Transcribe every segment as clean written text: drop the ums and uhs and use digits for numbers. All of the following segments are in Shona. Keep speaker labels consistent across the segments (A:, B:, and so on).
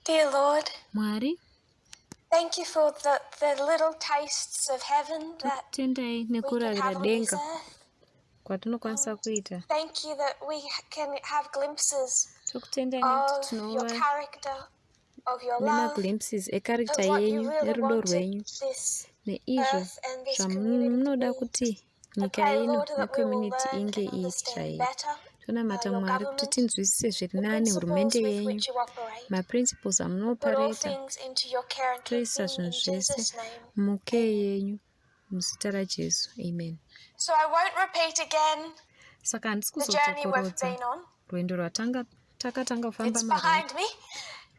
A: Dear Lord,
B: Mwari,
A: thank you for the little tastes of heaven that
B: tokutendai
A: we can
B: nekuravira
A: have on this
B: denga
A: earth.
B: kwatinokwanisa kuita.
A: Thank you that we can have glimpses
B: Tokutendai nekuti
A: of your
B: tinova
A: character, of your love,
B: nemaglimpses ekarikta
A: of what you
B: yenyu
A: really
B: nerudo
A: wanted
B: rwenyu
A: this
B: neizvo
A: earth and this community to
B: zvamunoda
A: be.
B: kuti
A: I
B: nyika
A: pray,
B: ino
A: Lord, that we will
B: necommunity
A: learn
B: inge
A: and
B: iri
A: understand
B: chaiyo.
A: better
B: Tonamata
A: your
B: Mwari kuti
A: government,
B: tinzwisise zviri
A: the
B: nani hurumende
A: principles with
B: yenyu,
A: which you operate.
B: maprinciples
A: Put all
B: amunopareta,
A: things into your care and
B: toisa
A: keeping in
B: zvinhu zvese
A: Jesus' name.
B: mukee yenyu muzita raJesu, amen.
A: So I won't repeat again
B: Saka handisi
A: the journey we've
B: kuzotsokorodza
A: been on.
B: rwendo rwatakatanga kufamba
A: It's
B: marwo
A: behind me,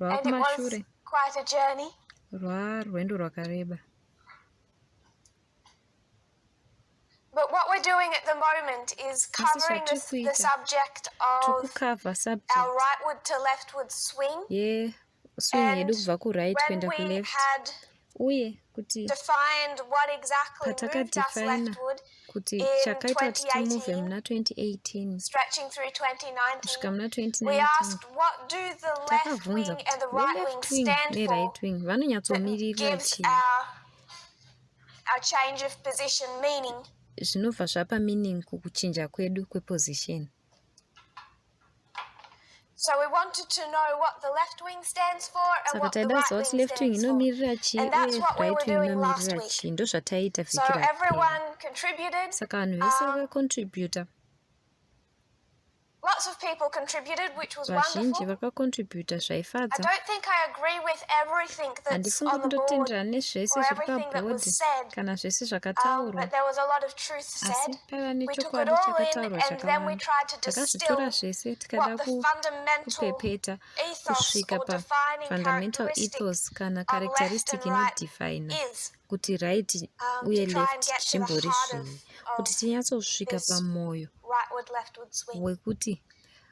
B: rwava
A: and it was
B: kumashure,
A: quite a journey.
B: rwarwendo rwakareba.
A: But what we're doing at the moment is covering the subject of
B: Tokukava subject
A: our rightward to leftward swing.
B: swing yedu kubva kuright
A: When
B: kuenda
A: we
B: kuleft,
A: had
B: uye kuti
A: defined what exactly moved us
B: patakadefina
A: leftward
B: kuti
A: in
B: chakaita kuti timuvhe
A: 2018,
B: muna 2018
A: stretching through
B: kusvika
A: 2019,
B: muna
A: we
B: 2019,
A: asked, what do the left
B: takabvunza
A: wing and the
B: kuti
A: right wing
B: left wing
A: stand for
B: neright wing
A: that
B: vanonyatsomiririra
A: gives
B: chii,
A: our change of position meaning.
B: zvinobva zvapa meaning kukuchinja kwedu kweposition.
A: So we wanted to know what the left wing stands for and
B: Saka
A: what the
B: taida
A: right
B: kuziva kuti
A: wing
B: left wing
A: stands for.
B: inomirira chii
A: And that's
B: uye
A: what we
B: right
A: were
B: wing
A: doing last
B: inomirira
A: week.
B: chii, ndozvataita
A: So
B: vhiki rapera.
A: everyone contributed.
B: Saka vanhu vese vakacontributa,
A: Lots of people contributed, which was
B: vazhinji
A: wonderful.
B: vakacontributa
A: I
B: zvaifadza.
A: don't think I agree with everything that's
B: Handifungi
A: on the board
B: kundotenderana nezvese
A: or
B: zviri
A: everything that was
B: pabhodhi
A: said,
B: kana zvese zvakataurwa,
A: but there was a lot of truth
B: asi
A: said.
B: paiva
A: We took it
B: nechokwadi
A: all in,
B: chakataurwa
A: and then we
B: chakawanda.
A: tried to distill
B: Takazvitora zvese tikada
A: what the fundamental
B: kupepeta
A: ethos
B: kusvika
A: or defining
B: pafundamental
A: characteristic
B: ethos kana
A: of left
B: characteristic
A: and right
B: inodefina
A: is,
B: kuti right
A: to
B: uye
A: try and
B: left
A: get to the
B: zvimbori
A: heart
B: zvii, kuti
A: of
B: tinyatsosvika
A: this
B: pamwoyo
A: rightward leftward swing.
B: wekuti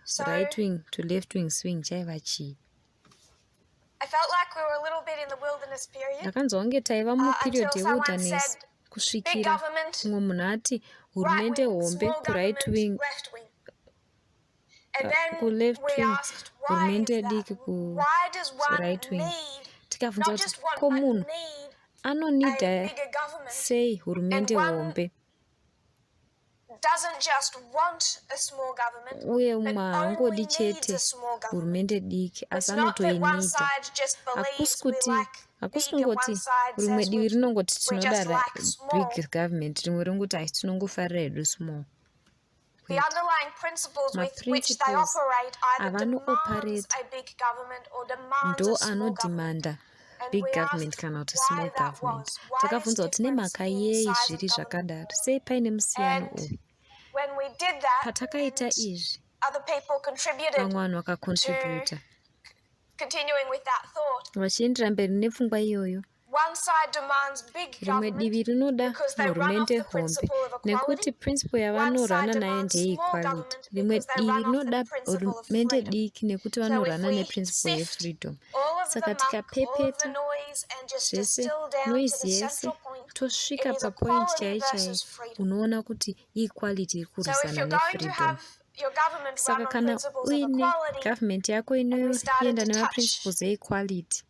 A: So
B: right wing to left wing swing chaiva chii.
A: I felt like we were a little bit in the wilderness period
B: Ndakanzwa kunge taiva
A: until
B: muperiod
A: someone
B: yewilderness
A: said big
B: kusvikira
A: government,
B: umwe munhu ati
A: right
B: hurumende
A: wing,
B: hombe
A: small
B: kuright
A: government,
B: wing,
A: left wing. And then
B: kuleft
A: we
B: wing
A: asked, why
B: hurumende
A: is that?
B: diki
A: Why does one
B: right wing.
A: need,
B: Tikabvunza
A: not
B: kuti
A: just one,
B: ko
A: but
B: munhu
A: need
B: anonida
A: a bigger government?
B: sei hurumende
A: And one
B: hombe,
A: doesn't just want a small government,
B: uye
A: but
B: umwe
A: only
B: haangodi
A: needs
B: chete
A: a small government.
B: hurumende diki, asi
A: It's not that one
B: anotoinida.
A: side just believes we like
B: Hakusi
A: big and one
B: kungoti
A: side
B: rimwe
A: says
B: divi rinongoti
A: we
B: tinoda
A: just like small.
B: big government, rimwe ringoti haisi tinongofarira hedu small.
A: The underlying principles with which they
B: Maprinciples
A: operate either demands
B: avano-operate
A: a big government or demands
B: ndo
A: a small government.
B: anodhimanda
A: And
B: big
A: we
B: government
A: asked
B: kana kuti
A: why
B: small
A: that
B: government.
A: was. Why this
B: Takabvunza kuti
A: difference
B: nemhaka
A: in
B: yei
A: size
B: zviri
A: of government?
B: zvakadaro, sei paine musiyano uyu.
A: And when we did that,
B: Patakaita
A: and
B: izvi,
A: other people contributed
B: vamwe vanhu vakacontributa
A: to continuing with that thought.
B: vachiendera mberi nepfungwa iyoyo.
A: One side demands big
B: Rimwe divi
A: government
B: rinoda
A: because they run off
B: hurumende
A: the
B: hombe
A: principle of
B: nekuti
A: equality.
B: principle
A: One side
B: yavanorana nayo
A: demands small
B: ndeyeequality.
A: government
B: Rimwe
A: because they
B: divi
A: run off the
B: rinoda
A: principle of
B: hurumende
A: freedom.
B: diki nekuti
A: So if
B: vanorana
A: we
B: neprinciple
A: sift
B: yefreedom.
A: all of the
B: Saka
A: muck, all of the
B: tikapepeta
A: noise, and just
B: zvese
A: distill down to
B: noise
A: the
B: yese
A: central point,
B: tosvika
A: it is
B: papoint
A: equality
B: chaiyo
A: versus freedom.
B: unoona kuti equality iri
A: So if
B: kurwisana
A: you're going to
B: nefreedom.
A: have your government
B: Saka
A: run on
B: kana
A: principles of
B: uine
A: equality,
B: government yako
A: and we started
B: inoenda
A: to touch
B: nemaprinciples equality,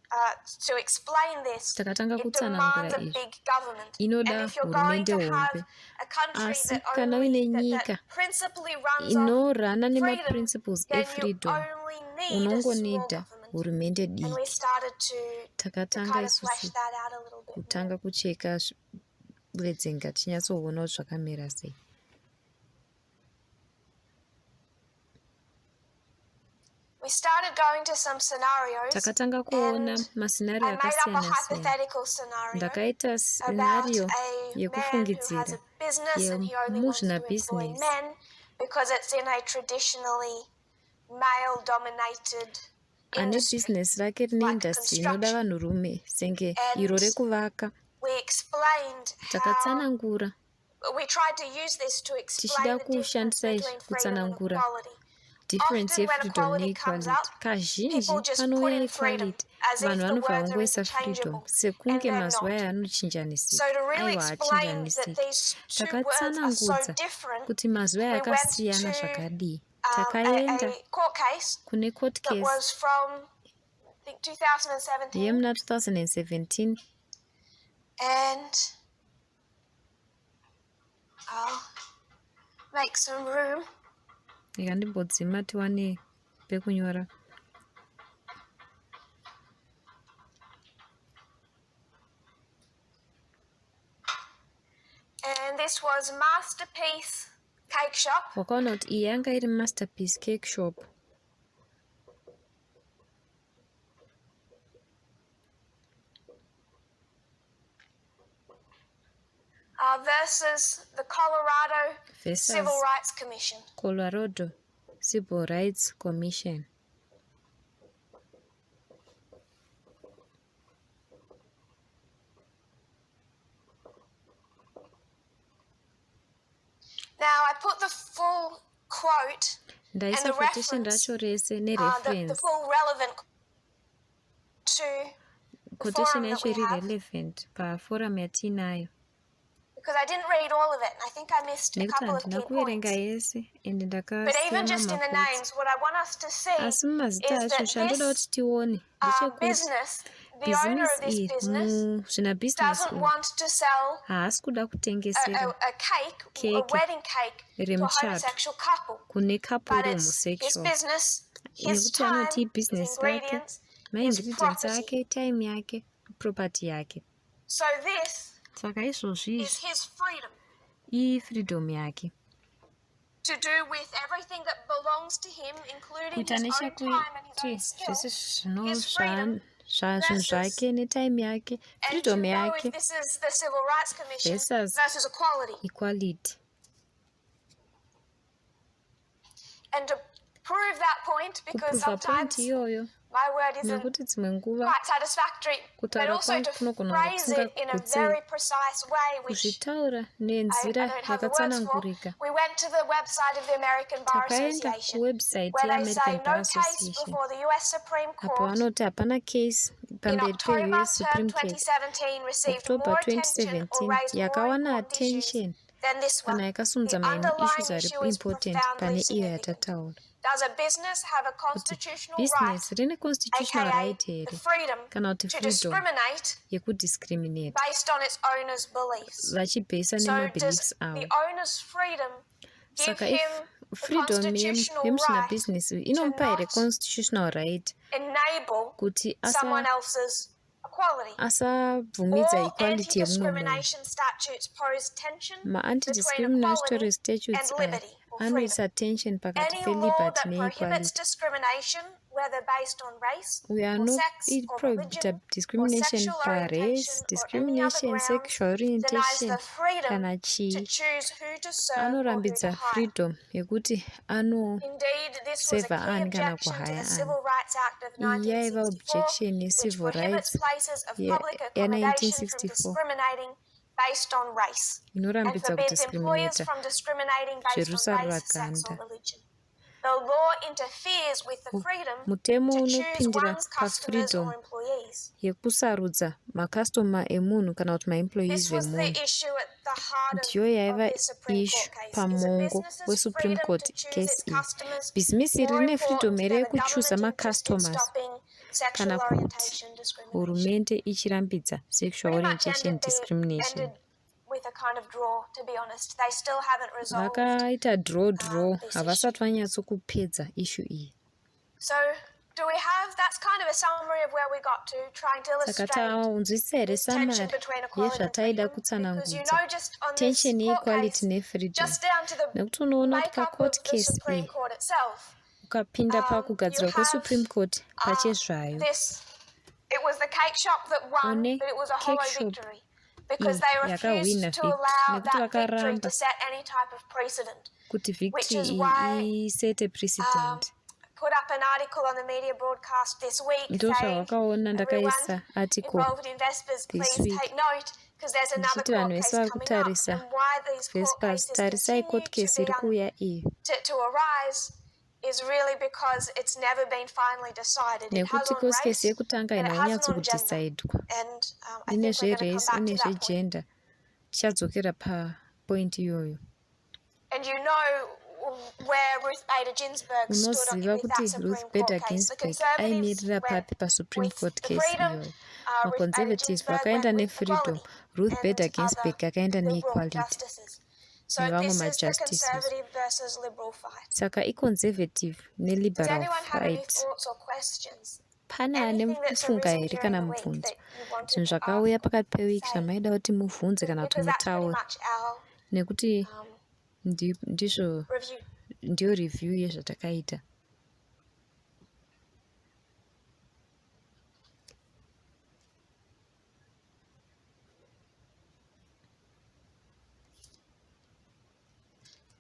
A: to explain this,
B: takatanga
A: it
B: kutsanangura
A: demands a
B: izvi,
A: big government. And
B: inoda
A: if you're going
B: hurumende
A: to
B: hombe.
A: have a country
B: Asi
A: that
B: kana
A: only
B: uine nyika
A: that principally runs off
B: inorana
A: freedom,
B: nemaprinciples
A: then you
B: efreedom,
A: only need a small
B: unongonida
A: government.
B: hurumende
A: And we
B: diki.
A: started to
B: Takatanga
A: kind of flesh
B: isusu
A: that out a little bit more.
B: kutanga kucheka bwedzenga tinyatsoona kuti zvakamira sei.
A: We started going to some scenarios,
B: Takatanga kuona
A: and
B: mascenario
A: I made up a
B: akasiyana siyana.
A: hypothetical scenario
B: Ndakaita
A: about
B: scenario
A: a man who has
B: yekufungidzira
A: a business and he only wants to employ
B: yemuzvinabusiness,
A: men because it's in a traditionally male-dominated
B: ane
A: industry.
B: business rake rine
A: like
B: industry inoda
A: construction.
B: vanhurume senge
A: And
B: iro rekuvaka.
A: We explained how
B: Takatsanangura
A: we tried to use this to explain
B: tichida
A: the difference
B: kushandisa izvi
A: between freedom and
B: kutsanangura
A: equality.
B: difference
A: Often when
B: yefreedom
A: equality comes
B: neequality.
A: up,
B: Kazhinji
A: people just put
B: panouya
A: in freedom
B: equality,
A: as if
B: vanhu
A: the
B: vanobva
A: words are
B: vangoisa freedom
A: interchangeable, and
B: sekunge
A: they're
B: mazuva aya
A: not.
B: anochinjanisika.
A: So to really
B: Aiwa,
A: explain that
B: hachinjanisiki.
A: these two words are so
B: Takatsanangudza
A: different,
B: kuti mazuva aya
A: we went
B: akasiyana
A: to
B: zvakadii.
A: a
B: Takaenda
A: court case
B: kune court
A: that
B: case
A: was from think 2017.
B: Yemna 2017.
A: And I'll make some room.
B: Ikandibodzima tiwane pekunyora.
A: And this was Masterpiece Cake Shop.
B: Wakaona kuti iyi yanga iri Masterpiece Cake Shop.
A: Versus the Colorado Civil Rights Commission.
B: Colorado Civil Rights Commission.
A: Now I put the full quote and the reference, the full relevant to the forum that we have.
B: Relevant forum yatinayo.
A: Because I didn't read all of it, and I think I missed a couple of key points. But even just in the names, what I want us to see is that this business, the owner of this business, doesn't want to sell a cake, a wedding cake, to a homosexual couple. But it's his business, his time, his ingredients, his property. So this is his freedom to do with everything that belongs to him, including his own time and his own skill. His freedom versus, and you know, if this is the Civil Rights Commission versus equality. And to prove that point, because sometimes my word isn't quite satisfactory, but also to phrase it in a very precise way, which I don't have the words for. We went to the website of the American Bar Association, where they say no case before the US Supreme Court in October term 2017 received more attention or raised more important issues than this one. The underlying issue is profoundly significant. Does a business have a constitutional right, aka the freedom to discriminate based on its owner's beliefs? So does the owner's freedom give him the constitutional right to not enable someone else's equality? All anti-discrimination statutes pose tension between equality and liberty or freedom. Any law that prohibits discrimination, whether based on race or sex or religion or sexual orientation or any other grounds, denies the freedom to choose who to serve or who to hire. Indeed, this was a key objection to the Civil Rights Act of 1964, which prohibits places of public accommodation from discriminating based on race and forbids employers from discriminating based on race, sex, or religion. The law interferes with the freedom to choose one's customers or employees. This was the issue at the heart of the Supreme Court case. Is a business's freedom to choose its customers more important than the government interest in stopping sexual orientation discrimination? Pretty much ended with a kind of draw, to be honest. They still haven't resolved this issue. So, do we have, that's kind of a summary of where we got to, trying to illustrate this tension between equality and freedom. Because you know, just on this court case, just down to the makeup of the Supreme Court itself, you have this, it was the cake shop that won, but it was a hollow victory. Because they refused to allow that victory to set any type of precedent, which is why put up an article on the media broadcast this week saying, everyone involved in Vespers, please take note, because there's another court case coming up, and why these court cases continue to arise is really because it's never been finally decided. It has on race, and it hasn't on gender. And I think we're going to come back to that point. And you know, where Ruth Bader Ginsburg stood
B: unoziva
A: with that
B: kuti
A: Supreme
B: Ruth
A: Court
B: Bader
A: case. The
B: Ginsburg
A: Conservatives
B: aimirira
A: went
B: papi pasupreme
A: with
B: court
A: the
B: case
A: freedom,
B: iyoyo.
A: Ruth Bader
B: Maconservatives
A: Ginsburg
B: vakaenda
A: went with
B: nefreedom,
A: equality,
B: Ruth Bader
A: and
B: Ginsburg
A: other
B: akaenda
A: liberal
B: neequality
A: justices. So
B: nevamwe
A: this is the
B: majustices.
A: conservative versus liberal fight.
B: Saka iconservative
A: Does
B: neliberal
A: anyone have any
B: fight.
A: thoughts or questions?
B: Pana
A: Anything that's
B: anemufunga
A: arisen
B: here
A: during
B: kana
A: the week
B: mubvunzo.
A: that you wanted
B: Zvinhu
A: to
B: zvakauya
A: ask
B: pakati
A: or
B: pewiki
A: say?
B: zvamaida kuti mubvunze kana kuti
A: Because that's pretty
B: mutaure,
A: much our
B: nekuti
A: review.
B: ndiyo review yezvatakaita.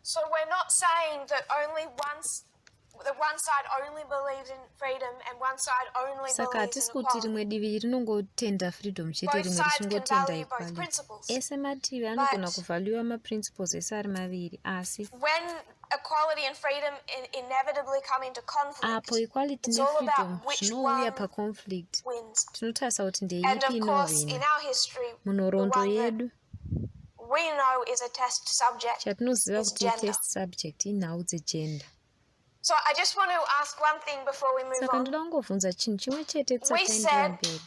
A: So we're not saying that one side only believes in freedom and one side only
B: Saka
A: believes
B: hatisi
A: in
B: kuti
A: equality.
B: rimwe divi rinongotenda freedom chete,
A: Both
B: rimwe
A: sides can
B: richingotenda
A: value both
B: equality.
A: principles.
B: Ese mativi anogona kuvhalyuwa maprinciples ese ari maviri, asi
A: When equality and freedom inevitably come into conflict,
B: apo equality
A: it's all
B: nefreedom
A: about which
B: zvinouya
A: one
B: paconflict,
A: wins.
B: tinotarisa kuti
A: And
B: ndeipi
A: of course, in
B: inohwina.
A: our history, the
B: Munhoroondo
A: one that
B: yedu
A: we know is a test subject
B: chatinoziva
A: is
B: kuti
A: gender.
B: test subject inhau dzegender.
A: So I just want to ask one thing before we move
B: Saka
A: on.
B: ndoda kungobvunza chinhu chimwe chete
A: We
B: tisakaendera
A: said,
B: mberi.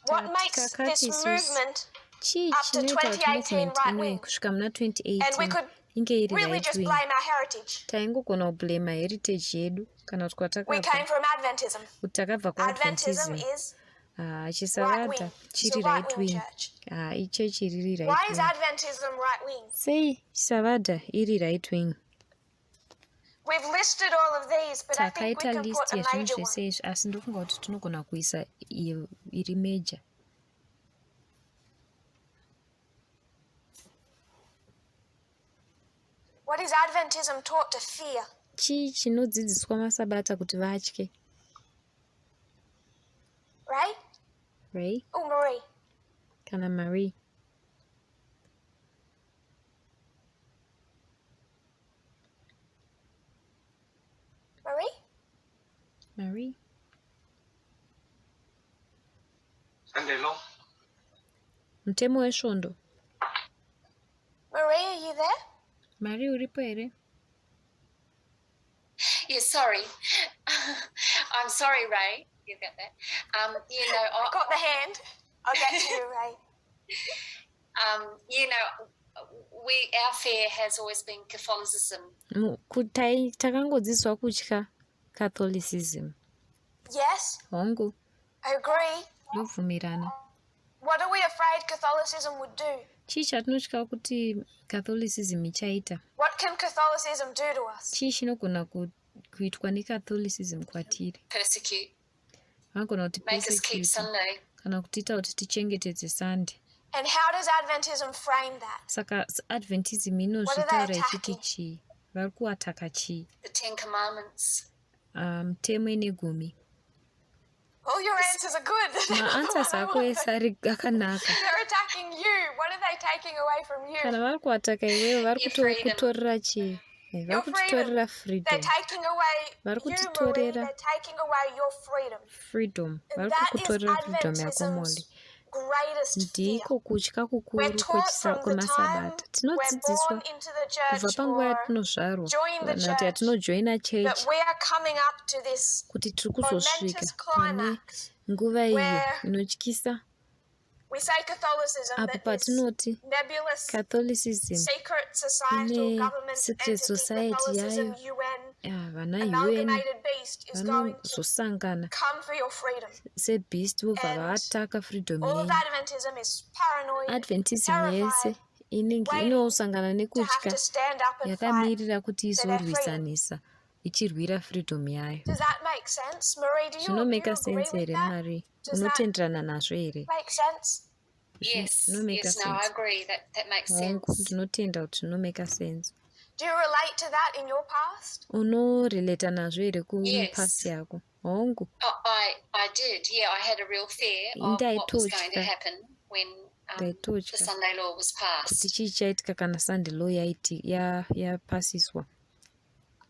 A: what makes
B: Takati
A: this
B: isusu
A: movement
B: chii
A: up to
B: chinoita kuti
A: 2018
B: movement
A: right
B: inoyi
A: wing?
B: kusvika muna
A: And we
B: 2018
A: could
B: inge iri
A: really
B: right
A: just
B: wing.
A: blame our heritage.
B: Taingogona kublame heritage yedu kana kuti
A: We
B: kwatakabva,
A: came from Adventism.
B: kuti takabva
A: Adventism
B: kuadventism.
A: is
B: Chisavada
A: right-wing.
B: chiri
A: It's a
B: right
A: right-wing
B: wing.
A: church.
B: Ichechi riri
A: Why
B: right
A: is
B: wing.
A: Adventism right-wing?
B: Sei chisavada iri right wing.
A: We've listed all of these, but I think we
B: Takaita
A: can
B: list
A: put a
B: yezvinhu
A: major
B: zvese
A: one.
B: izvi, asi ndofunga kuti tinogona kuisa iyo iri major.
A: What is Adventism taught to fear?
B: Chii chinodzidziswa masabata kuti vatye.
A: Right?
B: Ray
A: Oh, Marie.
B: kana Marie. Marie.
C: Andelo.
B: Mtemo wesvondo.
A: Marie, are you there?
B: Marie uripo here?
D: Yeah, sorry. I'm sorry, Ray. You got that?
A: I got the hand. I'll get to you, Ray.
D: Our fear has always been Catholicism.
B: Takangodzidziswa kutya Catholicism.
A: Yes.
B: Hongu.
A: I agree.
B: Ndobvumirana.
A: What are we afraid Catholicism would do?
B: Chii chatinotya kuti Catholicism ichaita?
A: What can Catholicism do to us?
B: Chii chinogona kuitwa neCatholicism kwatiri?
D: Persecute.
B: Vanogona kuti
D: make us keep
B: persecute
D: Sunday.
B: kana kutiita kuti tichengetedze Sunday.
A: And how does Adventism frame that?
B: Saka Adventism inozvitaura ichiti chii? Vari kuataka chii?
D: The 10 Commandments.
B: Mtemo ine 10.
A: All your answers are good.
B: Maanswers ako ese akanaka.
A: They're attacking you. What are they taking away from you?
B: Kana vari kuataka iwewe vari kutorera chii? Vari kutitorera
A: They're
B: freedom.
A: taking away
B: Vari
A: you, Marie.
B: kutitorera
A: They're taking away your freedom.
B: freedom. Vari
A: That is
B: kukutorera freedom yako
A: Adventism's
B: Molly.
A: greatest fear.
B: Ndiko kutya
A: We're
B: kukuru
A: taught from the time
B: kwemasabata.
A: we're born
B: Tinodzidziswa
A: into the
B: kubva
A: church
B: panguva
A: or
B: yatinozvarwa
A: join the
B: kana kuti
A: church
B: yatinojoina church
A: that we are coming up to this
B: kuti tiri kuzosvika
A: momentous
B: pane
A: climax
B: nguva iyo
A: where
B: inotyisa.
A: we say Catholicism,
B: Apo
A: that this
B: patinoti
A: nebulous
B: Catholicism
A: secret societal
B: ine
A: government
B: secret
A: entity,
B: society
A: Catholicism,
B: yayo,
A: UN,
B: vana UN
A: amalgamated beast is going to
B: vanozosangana
A: come for your freedom.
B: sebeast vobva
A: And
B: vaataka freedom
A: all of
B: yenyu.
A: Adventism is paranoid,
B: Adventism yese
A: terrified,
B: inenge
A: waiting
B: inosangana
A: to have
B: nekutya,
A: to stand up and fight
B: yakamirira kuti
A: for their freedom.
B: izorwisanisa ichirwira freedom yayo.
A: Does that make sense? Marie, do you
B: Zvinomeka
A: agree
B: sense
A: with
B: here
A: that?
B: Marie?
A: Does that
B: Unotenderana nazvo here?
A: make sense?
D: Yes,
B: Zvinomeka
D: yes, no, I
B: sense.
D: agree. That makes
B: Hongu,
D: sense.
B: ndinotenda kuti zvinomeka sense.
A: Do you relate to that in your past?
B: Unorelata nazvo here
D: Yes.
B: kupasi yako? Hongu.
D: I did. Yeah, I had a real fear of what was going to happen when the Sunday law was passed.
B: Kuti chii chaitika kana Sunday law yapasiswa.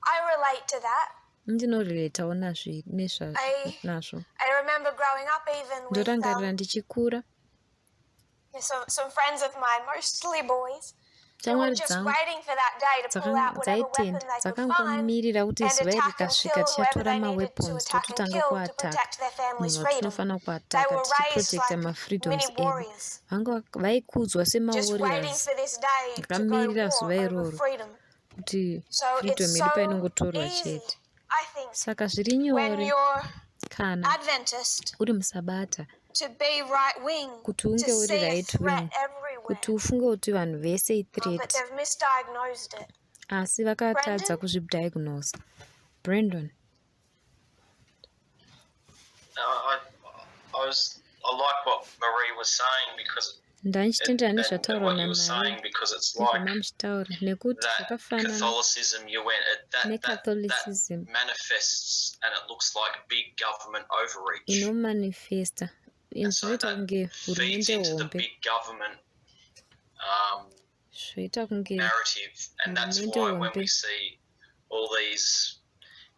A: I relate to that.
B: Ndinorelatawo nazvo.
A: I remember growing up even with
B: Ndorangarira ndichikura.
A: some friends of mine, mostly boys. shamwari dzangu dzaitenda dzakangomirira kuti zuva iri rikasvika tichatora maweapons tototanga kuataka munhu watinofanira kuataka tichiprotecta mafreedoms edu. Vanga vaikudzwa semawarriors vakamirira zuva iroro kuti freedom yedu painongotorwa chete. Saka zviri nyore kana uri musabata kuti unge uri right wing, kuti ufunge kuti vanhu vese ithreat, asi vakatadza kuzvidiagnose. Brandon.
C: I like what Marie was saying because
A: ndandichitendera nezvataurwa
C: what you were saying because it's like
A: nemamuchitaura nekuti
C: that
A: zvakafanana
C: Catholicism you went that
A: necatholicism
C: manifests and it looks like big government overreach.
A: inomanifesta zvinoita kunge hurumende hombe
C: big government
A: zvoita kunge
C: narrative, and that's
A: hurumende
C: why when we
A: hombe
C: see all these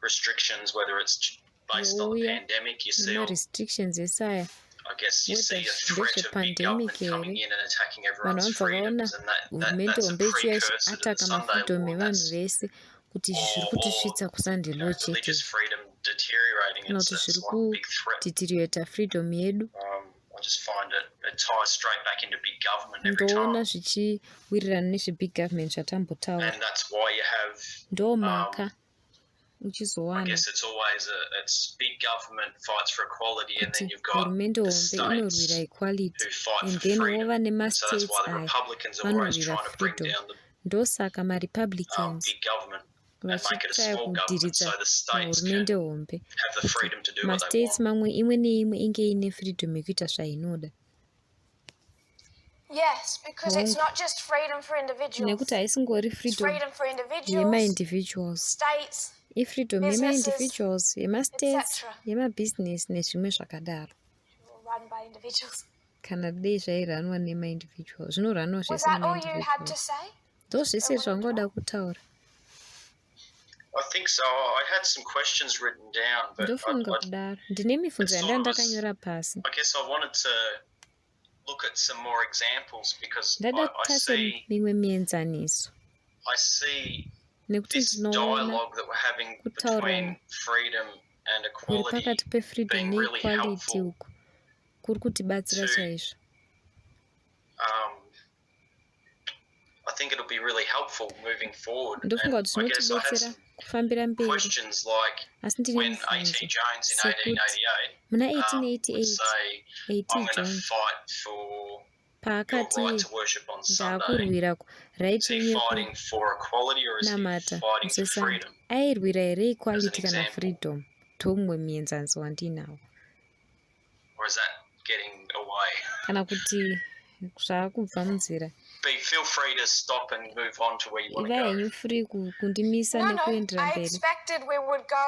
C: restrictions, whether it's based on the pandemic, you see all,
A: restrictions esaya
C: I guess you see a threat of big government coming in and attacking everyone's freedoms, and
A: hurumende
C: that's a
A: hombe
C: precursor to the
A: ataka
C: Sunday
A: mafreedom
C: law.
A: evanhu vese kuti zviri kutisvitsa kusande law chete
C: Religious freedom deteriorating.
A: kana kuti
C: It's
A: zviri
C: like a big threat.
A: kutitiriyeta freedom yedu.
C: I just find it ties straight back into big government every
A: ndoona
C: time.
A: zvichiwirirana nezvebig government zvatambotaura.
C: And that's why you have
A: ndo mhaka
C: I
A: uchizowana
C: guess it's always it's big government fights for equality, and then
A: kuti
C: you've got
A: hurumende
C: the
A: hombe inorwira
C: states
A: equality
C: who fight
A: and
C: for
A: then
C: freedom.
A: wova
C: So that's
A: nemastates
C: why the
A: aya
C: Republicans are always
A: vanorwira
C: trying to bring
A: freedom.
C: down the
A: ndosaka marepublicans
C: big government and make it a
A: vachichaya
C: small government,
A: kudiridza
C: so the states can
A: mahurumende hombe
C: have the freedom to do what they
A: mastates
C: want.
A: mamwe imwe neimwe inge ine freedom yekuita zvainoda.
D: Yes, because it's not just freedom for individuals.
A: Nekuti haisingori
D: It's
A: freedom
D: freedom for individuals,
A: yema-individuals,
D: states,
A: ifreedom
D: businesses,
A: yema-individuals, yema-states,
D: etc.
A: yema-business nezvimwe zvakadaro.
D: run by individuals.
A: Kana dei zvairanwa nema-individuals zvinoranwa
D: Was
A: zvese
D: that all you had to
A: nema-individuals.
D: say?
A: Ndo zvese zvangoda kutaura.
C: I think so. I had some questions written down, but
A: Ndofunga kudaro ndine mibvunzo yandanga ndakanyora pasi.
C: I guess I wanted to look at some more examples because
A: ndada
C: I
A: kutarisa
C: see
A: mimwe mienzaniso nekuti
C: this
A: ndinoona
C: dialogue that we're having
A: kutaurana
C: between freedom and
A: kuri
C: equality
A: pakati pefreedom
C: being really
A: neequality
C: helpful
A: uku kuri kutibatsira
C: to
A: chaizvo.
C: I think it'll be really helpful moving forward.
A: Ndofunga kuti
C: And I guess I had
A: zvinotidetsera
C: some
A: kufambira mberi.
C: questions like
A: Asi ndine
C: when
A: mibvunzo
C: A.T. Jones in
A: sekuti
C: 1888
A: muna
C: would
A: 1888
C: say,
A: A.T.
C: I'm going to
A: Jones
C: fight for your
A: paakati
C: right to worship on Sunday.
A: ndaakurwira right
C: Is he
A: yenyu
C: fighting for equality or is he
A: yekunamata
C: fighting for
A: musesana
C: freedom?
A: airwira here equality
C: As an
A: kana
C: example.
A: freedom? Ndomumwe muenzaniso wandinawo.
C: Or is that getting away?
A: Kana kuti zvaakubva munzira
C: Feel free to stop and move on to where you want
A: iva
C: to go.
A: henyu free kundimisa
D: No,
A: nekuendera
D: I
A: mberi.
D: expected we would go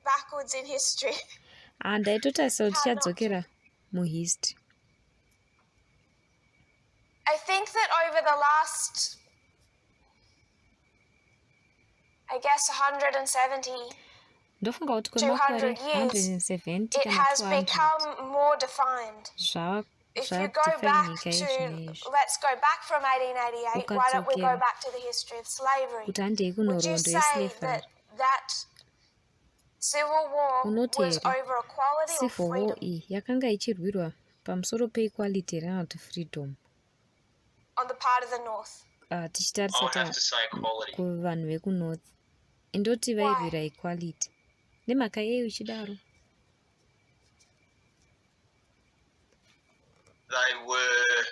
D: backwards in history.
A: Ndaitotarisa kuti tichadzokera muhistory.
D: I think that over the last, I guess, 170,
A: Ndofunga kuti
D: 200
A: kwemakore
D: years,
A: 170
D: it
A: kana
D: has
A: 200
D: become more defined. If you go back to, let's go back from 1888, why don't we go back to the history of slavery?
A: kuti handei
D: Would
A: kunhoroondo
D: you say
A: yeslavery.
D: that civil war was over equality or
A: Civil war
D: freedom?
A: iyi yakanga ichirwirwa pamusoro peequality kana kuti freedom
D: On the part of the North.
C: I would have
A: tichitarisa
C: to say equality.
A: kuvanhu vekunorth indoti vairwira equality. Nemhaka yei uchidaro?
C: They were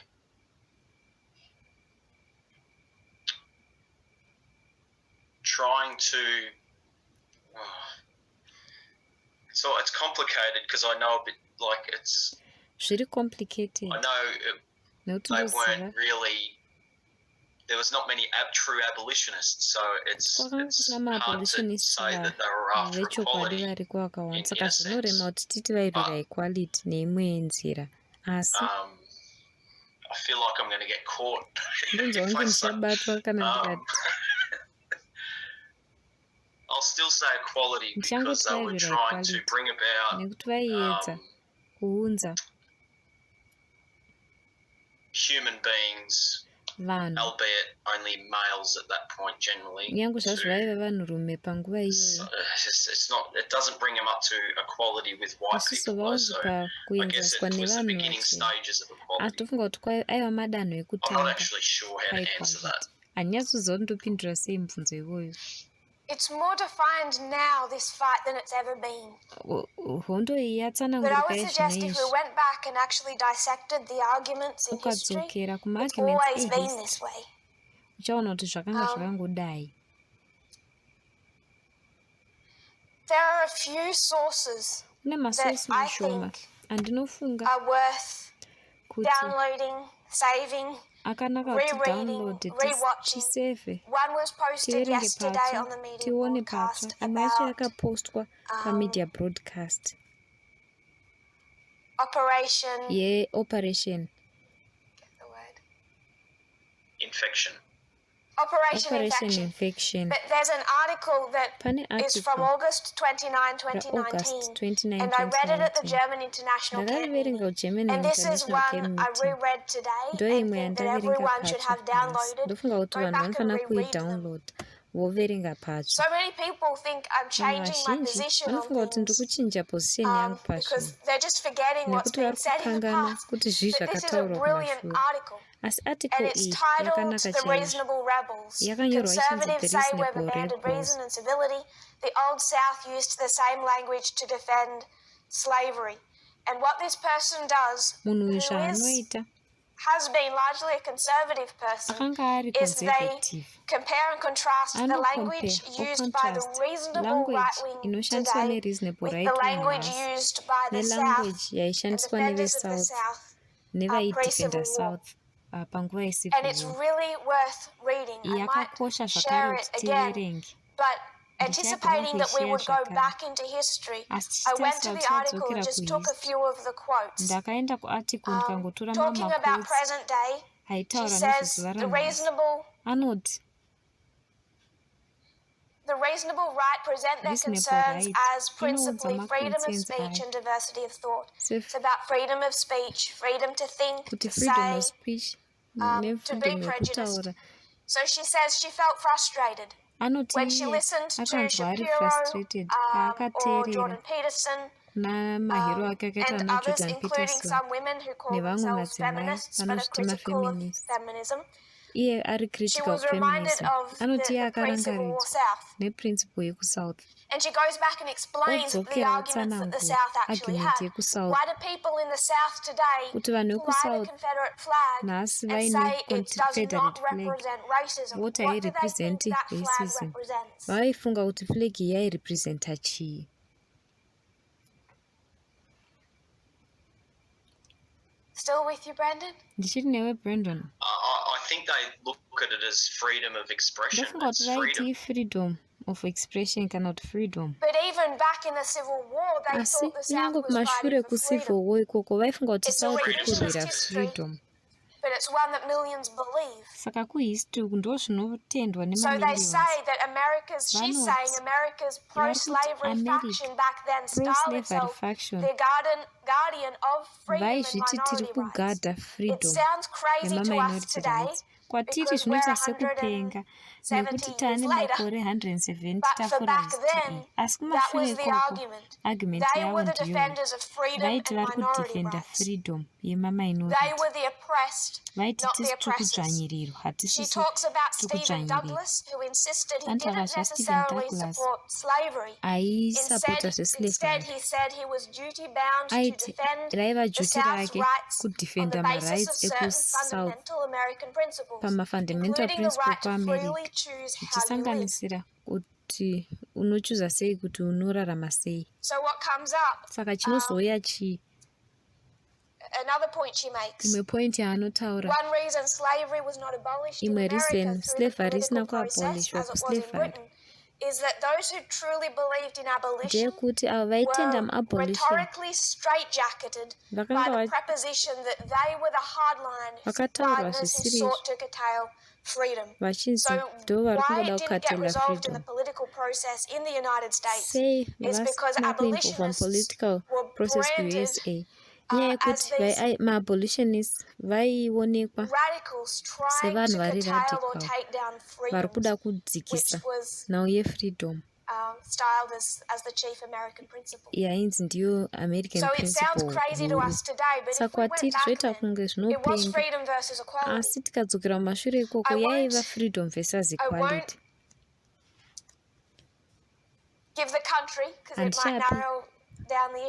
C: trying to. So it's complicated because I know a bit like it's.
A: Zviri complicated.
C: I know they weren't really. There was not many true abolitionists, so it's hard to say that they were after equality.
A: variko vakawanda saka zvinorema kuti titi vairwira equality neimwe yenzira asi
C: I feel like I'm going to get caught.
A: ndinzwa kunge ndichabatwa kana ndikati
C: I'll still say equality because they were trying to bring about
A: nekuti vaiedza kuunza
C: human beings
B: vanhu
C: albeit only males at that point generally.
B: kunyange zvazvo vaiva vanhurume panguva
C: So
B: iyoyo
C: it doesn't bring them up to equality with white
B: asiso
C: people.
B: vaunzi
C: So I guess
B: pakuenzaswa
C: it was the
B: nevanhu
C: beginning
B: vachena.
C: stages of equality.
B: Atofunga kuti aiva madanho
C: I'm not
B: ekutanga
C: actually sure how to answer that.
B: handinyatsoziva kuti ndopindura sei mubvunzo ivoyo.
D: It's more defined now, this fight, than it's ever been.
B: Hondo iyi
D: But I
B: yatsanangurika
D: would suggest if we
B: izvonizvi
D: went back and actually dissected the arguments in history,
B: ukadzokera
D: it's
B: kumaarguments
D: always been this
B: ehistory
D: way.
B: uchaona kuti zvakanga zvakangodai.
D: There are a few sources
B: kune
D: that
B: masosi
D: I
B: mashoma
D: think
B: andinofunga
D: are worth
B: kuti
D: downloading, saving,
B: akanaka kuti
D: rereading,
B: download
D: rewatching.
B: tiseve
D: One was posted
B: tiverenge
D: yesterday
B: patsva
D: on the media
B: tione
D: broadcast
B: patsva imwe yacho
D: about
B: yakapostwa pamedia broadcast
D: Operation
B: yeoperation
C: Infection.
D: Operation
B: infection.
D: But there's an article that
B: Pane
D: is from
B: article
D: August 29, 2019, and I read it at the German International Camp Meeting. And this is one I reread today and think that everyone should have downloaded. Go back and reread them. So many people think I'm changing my position on things because they're just forgetting what's been said in the past. But this is a brilliant article. And it's titled The Reasonable Rebels. Conservatives say we've abandoned reason and civility. The Old South used the same language to defend slavery. And what this person does, who has been largely a conservative person, is they compare and contrast the language used by the reasonable right wing today with the language used by the South and defenders of the South pre-Civil War. And it's really worth reading. I might share it again, but anticipating that we would go back into history, I went to the article and just took a few of the quotes. Talking about present day, she says the reasonable right present their concerns as principally freedom of speech and diversity of thought. It's about freedom of speech, freedom to think, to say, to be prejudiced. So she says she felt frustrated when she listened to Shapiro or Jordan Peterson and others, including some women who call themselves feminists but are critical of feminism. She was reminded of the pre-Civil War South. And she goes back and explains the arguments that the South actually had. Why do people in the South today fly the Confederate flag and say it does not represent racism? What do they think that flag represents? Still with you, Brandon?
C: I think they look at it as freedom of expression. It's
B: freedom of expression, cannot freedom.
D: But even back in the Civil War, they thought the South was fighting for freedom. It's a freedom. But it's one that millions believe. So they say that she's saying America's pro-slavery faction back then styled itself the guardian of freedom and minority rights. It sounds crazy to us today because we're 170 years later. But for back then, that was the argument. They were the defenders of freedom and minority rights. They were the oppressed, not the oppressors. She talks about Stephen Douglas, who insisted he didn't necessarily support slavery. Instead, he said he was duty-bound to defend the South's rights on the basis of certain fundamental American principles, including the right to freely choose how you live. So what comes up? Another point she makes. One reason slavery was not abolished in America through the political process, as it was in Britain, is that those who truly believed in abolition were rhetorically straitjacketed by the preposition that they were the hardline gardeners who sought to curtail freedom. So why it didn't get resolved in the political process in the United States is because abolitionists were branded
A: nyaya yekuti maabolitionists vaionekwa sevanhu vari radical vari kuda kudzikisa nhau yefreedom yainzi ndiyo American principle huru. Saka kwatiri zvoita kunge zvinopenga, asi tikadzokera mumashure ikoko yaiva freedom versus equality. Handichapi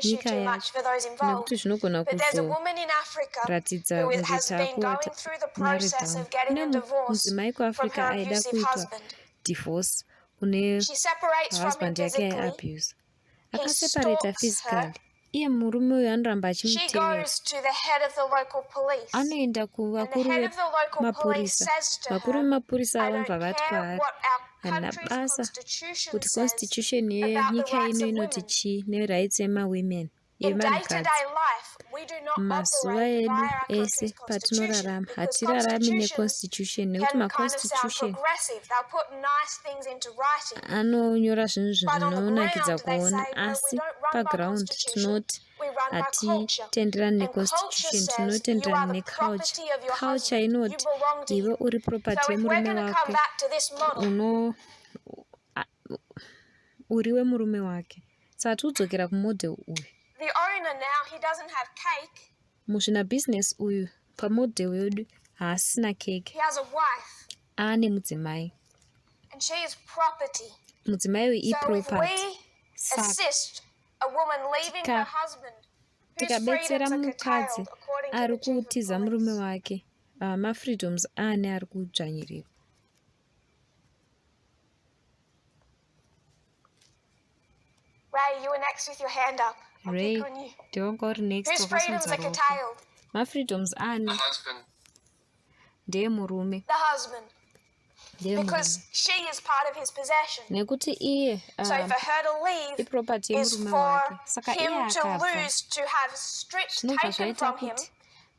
A: nyika yacho nekuti zvinogona kuzoratidza kunge taakuwata mari down. Kune mudzimai kuAfrica aida kuitwa divorce kune husband yake aiabuse, akaseparata physically. Iye murume uyu anoramba achimutevera, anoenda kuvakuru vemapurisa. Vakuru vemapurisa vamva vati kwaari, hana basa kuti constitution yenyika ino inoti chii nerights yemawomen yevanhukadzi. Mazuva edu ese patinorarama hatirarami neconstitution, nekuti maconstitution anonyora zvinhu zvinonakidza kuona, asi paground tinoti hatitenderani neconstitution, tinotenderana neculture. Culture inoti iwe uri property yemurume wake, uri wemurume wake. Saka tiudzokera kumodel uyu, muzvina-business uyu pamodel wedu haasina cake, aane mudzimai. Mudzimai uyu iproperty. Saka tikabetsera mukadzi ari kutiza murume wake, mafreedoms aane ari kudzvanyirira.
D: Ray, you were next with your hand up.
A: Ray, ndivanga uri next.
D: Whose freedoms are curtailed?
A: Mafreedoms aane ndeye murume.
D: The husband. Because she is part of his possession.
A: Nekuti iye
D: So for her to leave
A: iproperty
D: is
A: yemurume
D: for
A: wake. Saka iye
D: him to
A: akabva,
D: lose, to have stripped
A: zvinobva
D: taken
A: zvaita
D: from him,
A: kuti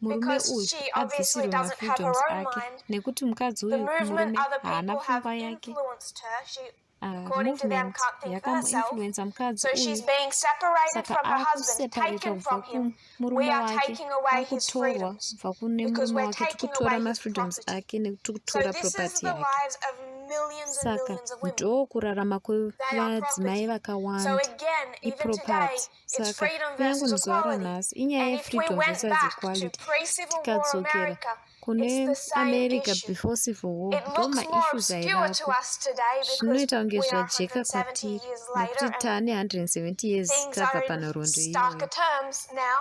A: murume
D: because
A: uyu
D: she obviously
A: abvisirwe
D: doesn't have her
A: mafreedoms
D: own
A: ake,
D: mind.
A: nekuti mukadzi
D: The
A: uyu
D: movement
A: murume
D: other
A: haana
D: people have
A: pfungwa yake.
D: influenced her. She, according to them,
A: Movement
D: can't think for herself.
A: yakamuinfluenza mukadzi
D: So she's
A: uyu,
D: being separated
A: saka
D: from her husband,
A: akuseparata
D: taken
A: kubva
D: from him. We
A: kumurume
D: are
A: wake,
D: taking away his
A: akutorwa
D: freedoms
A: kubva kune
D: because
A: murume
D: we're
A: wake,
D: taking
A: tikutora
D: away his
A: mafreedoms
D: property.
A: ake
D: So
A: nekutora
D: this is
A: property
D: the
A: yake.
D: lives of millions and
A: Saka
D: millions of women.
A: ndokurarama
D: They are
A: kwevadzimai
D: property. So
A: vakawanda
D: again, even today,
A: iproperty.
D: it's
A: Saka
D: freedom
A: kunyange
D: versus
A: muzuva
D: equality.
A: ranhasi inyaya
D: And if we
A: yefreedom
D: went
A: versus
D: back to
A: equality.
D: pre-Civil War
A: Tikadzokera
D: America, it's
A: kune
D: the same
A: America
D: issue.
A: before Civil War,
D: It
A: ndo
D: looks more
A: maissues
D: obscure to
A: aivako.
D: us today because
A: Zvinoita kunge
D: we are
A: zvajeka
D: 170
A: kwatiri,
D: years
A: nekuti
D: later
A: taane 170 years
D: things
A: tabva
D: are
A: panhoroondo
D: in
A: iyoyo.
D: starker terms now.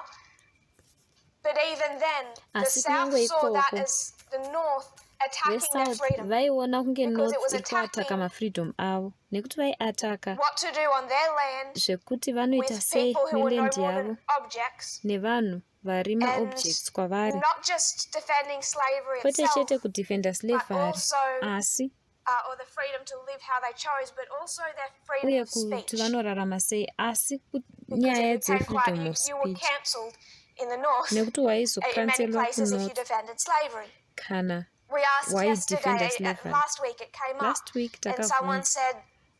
D: But even then, the
A: Asi
D: South
A: kunyange
D: saw that
A: ikoko
D: as the North attacking their
A: veSouth
D: freedom.
A: vaiona kunge
D: Because it
A: North
D: was
A: iri kuataka
D: attacking
A: mafreedom avo, nekuti vaiataka
D: what to do on their land
A: zvekuti vanoita
D: with
A: sei
D: people who were no
A: neland
D: more
A: yavo
D: than objects.
A: nevanhu vari
D: And
A: maobjects kwavari,
D: not just defending slavery
A: kwete
D: itself,
A: chete kudefenda
D: but
A: slavery,
D: also
A: asi
D: or the freedom to live how they chose, but also their freedom
A: uye
D: of speech.
A: kuti vanorarama sei, asi
D: Because
A: nyaya
D: it became quite,
A: dzefreedom of
D: you were
A: speech,
D: cancelled in the North
A: nekuti
D: in many
A: waizokanzelwa
D: places if you
A: kunorth
D: defended slavery.
A: kana
D: We asked
A: waidefenda
D: yesterday,
A: slavery.
D: last week it came up,
A: Last week
D: and someone
A: takabvunza,
D: said,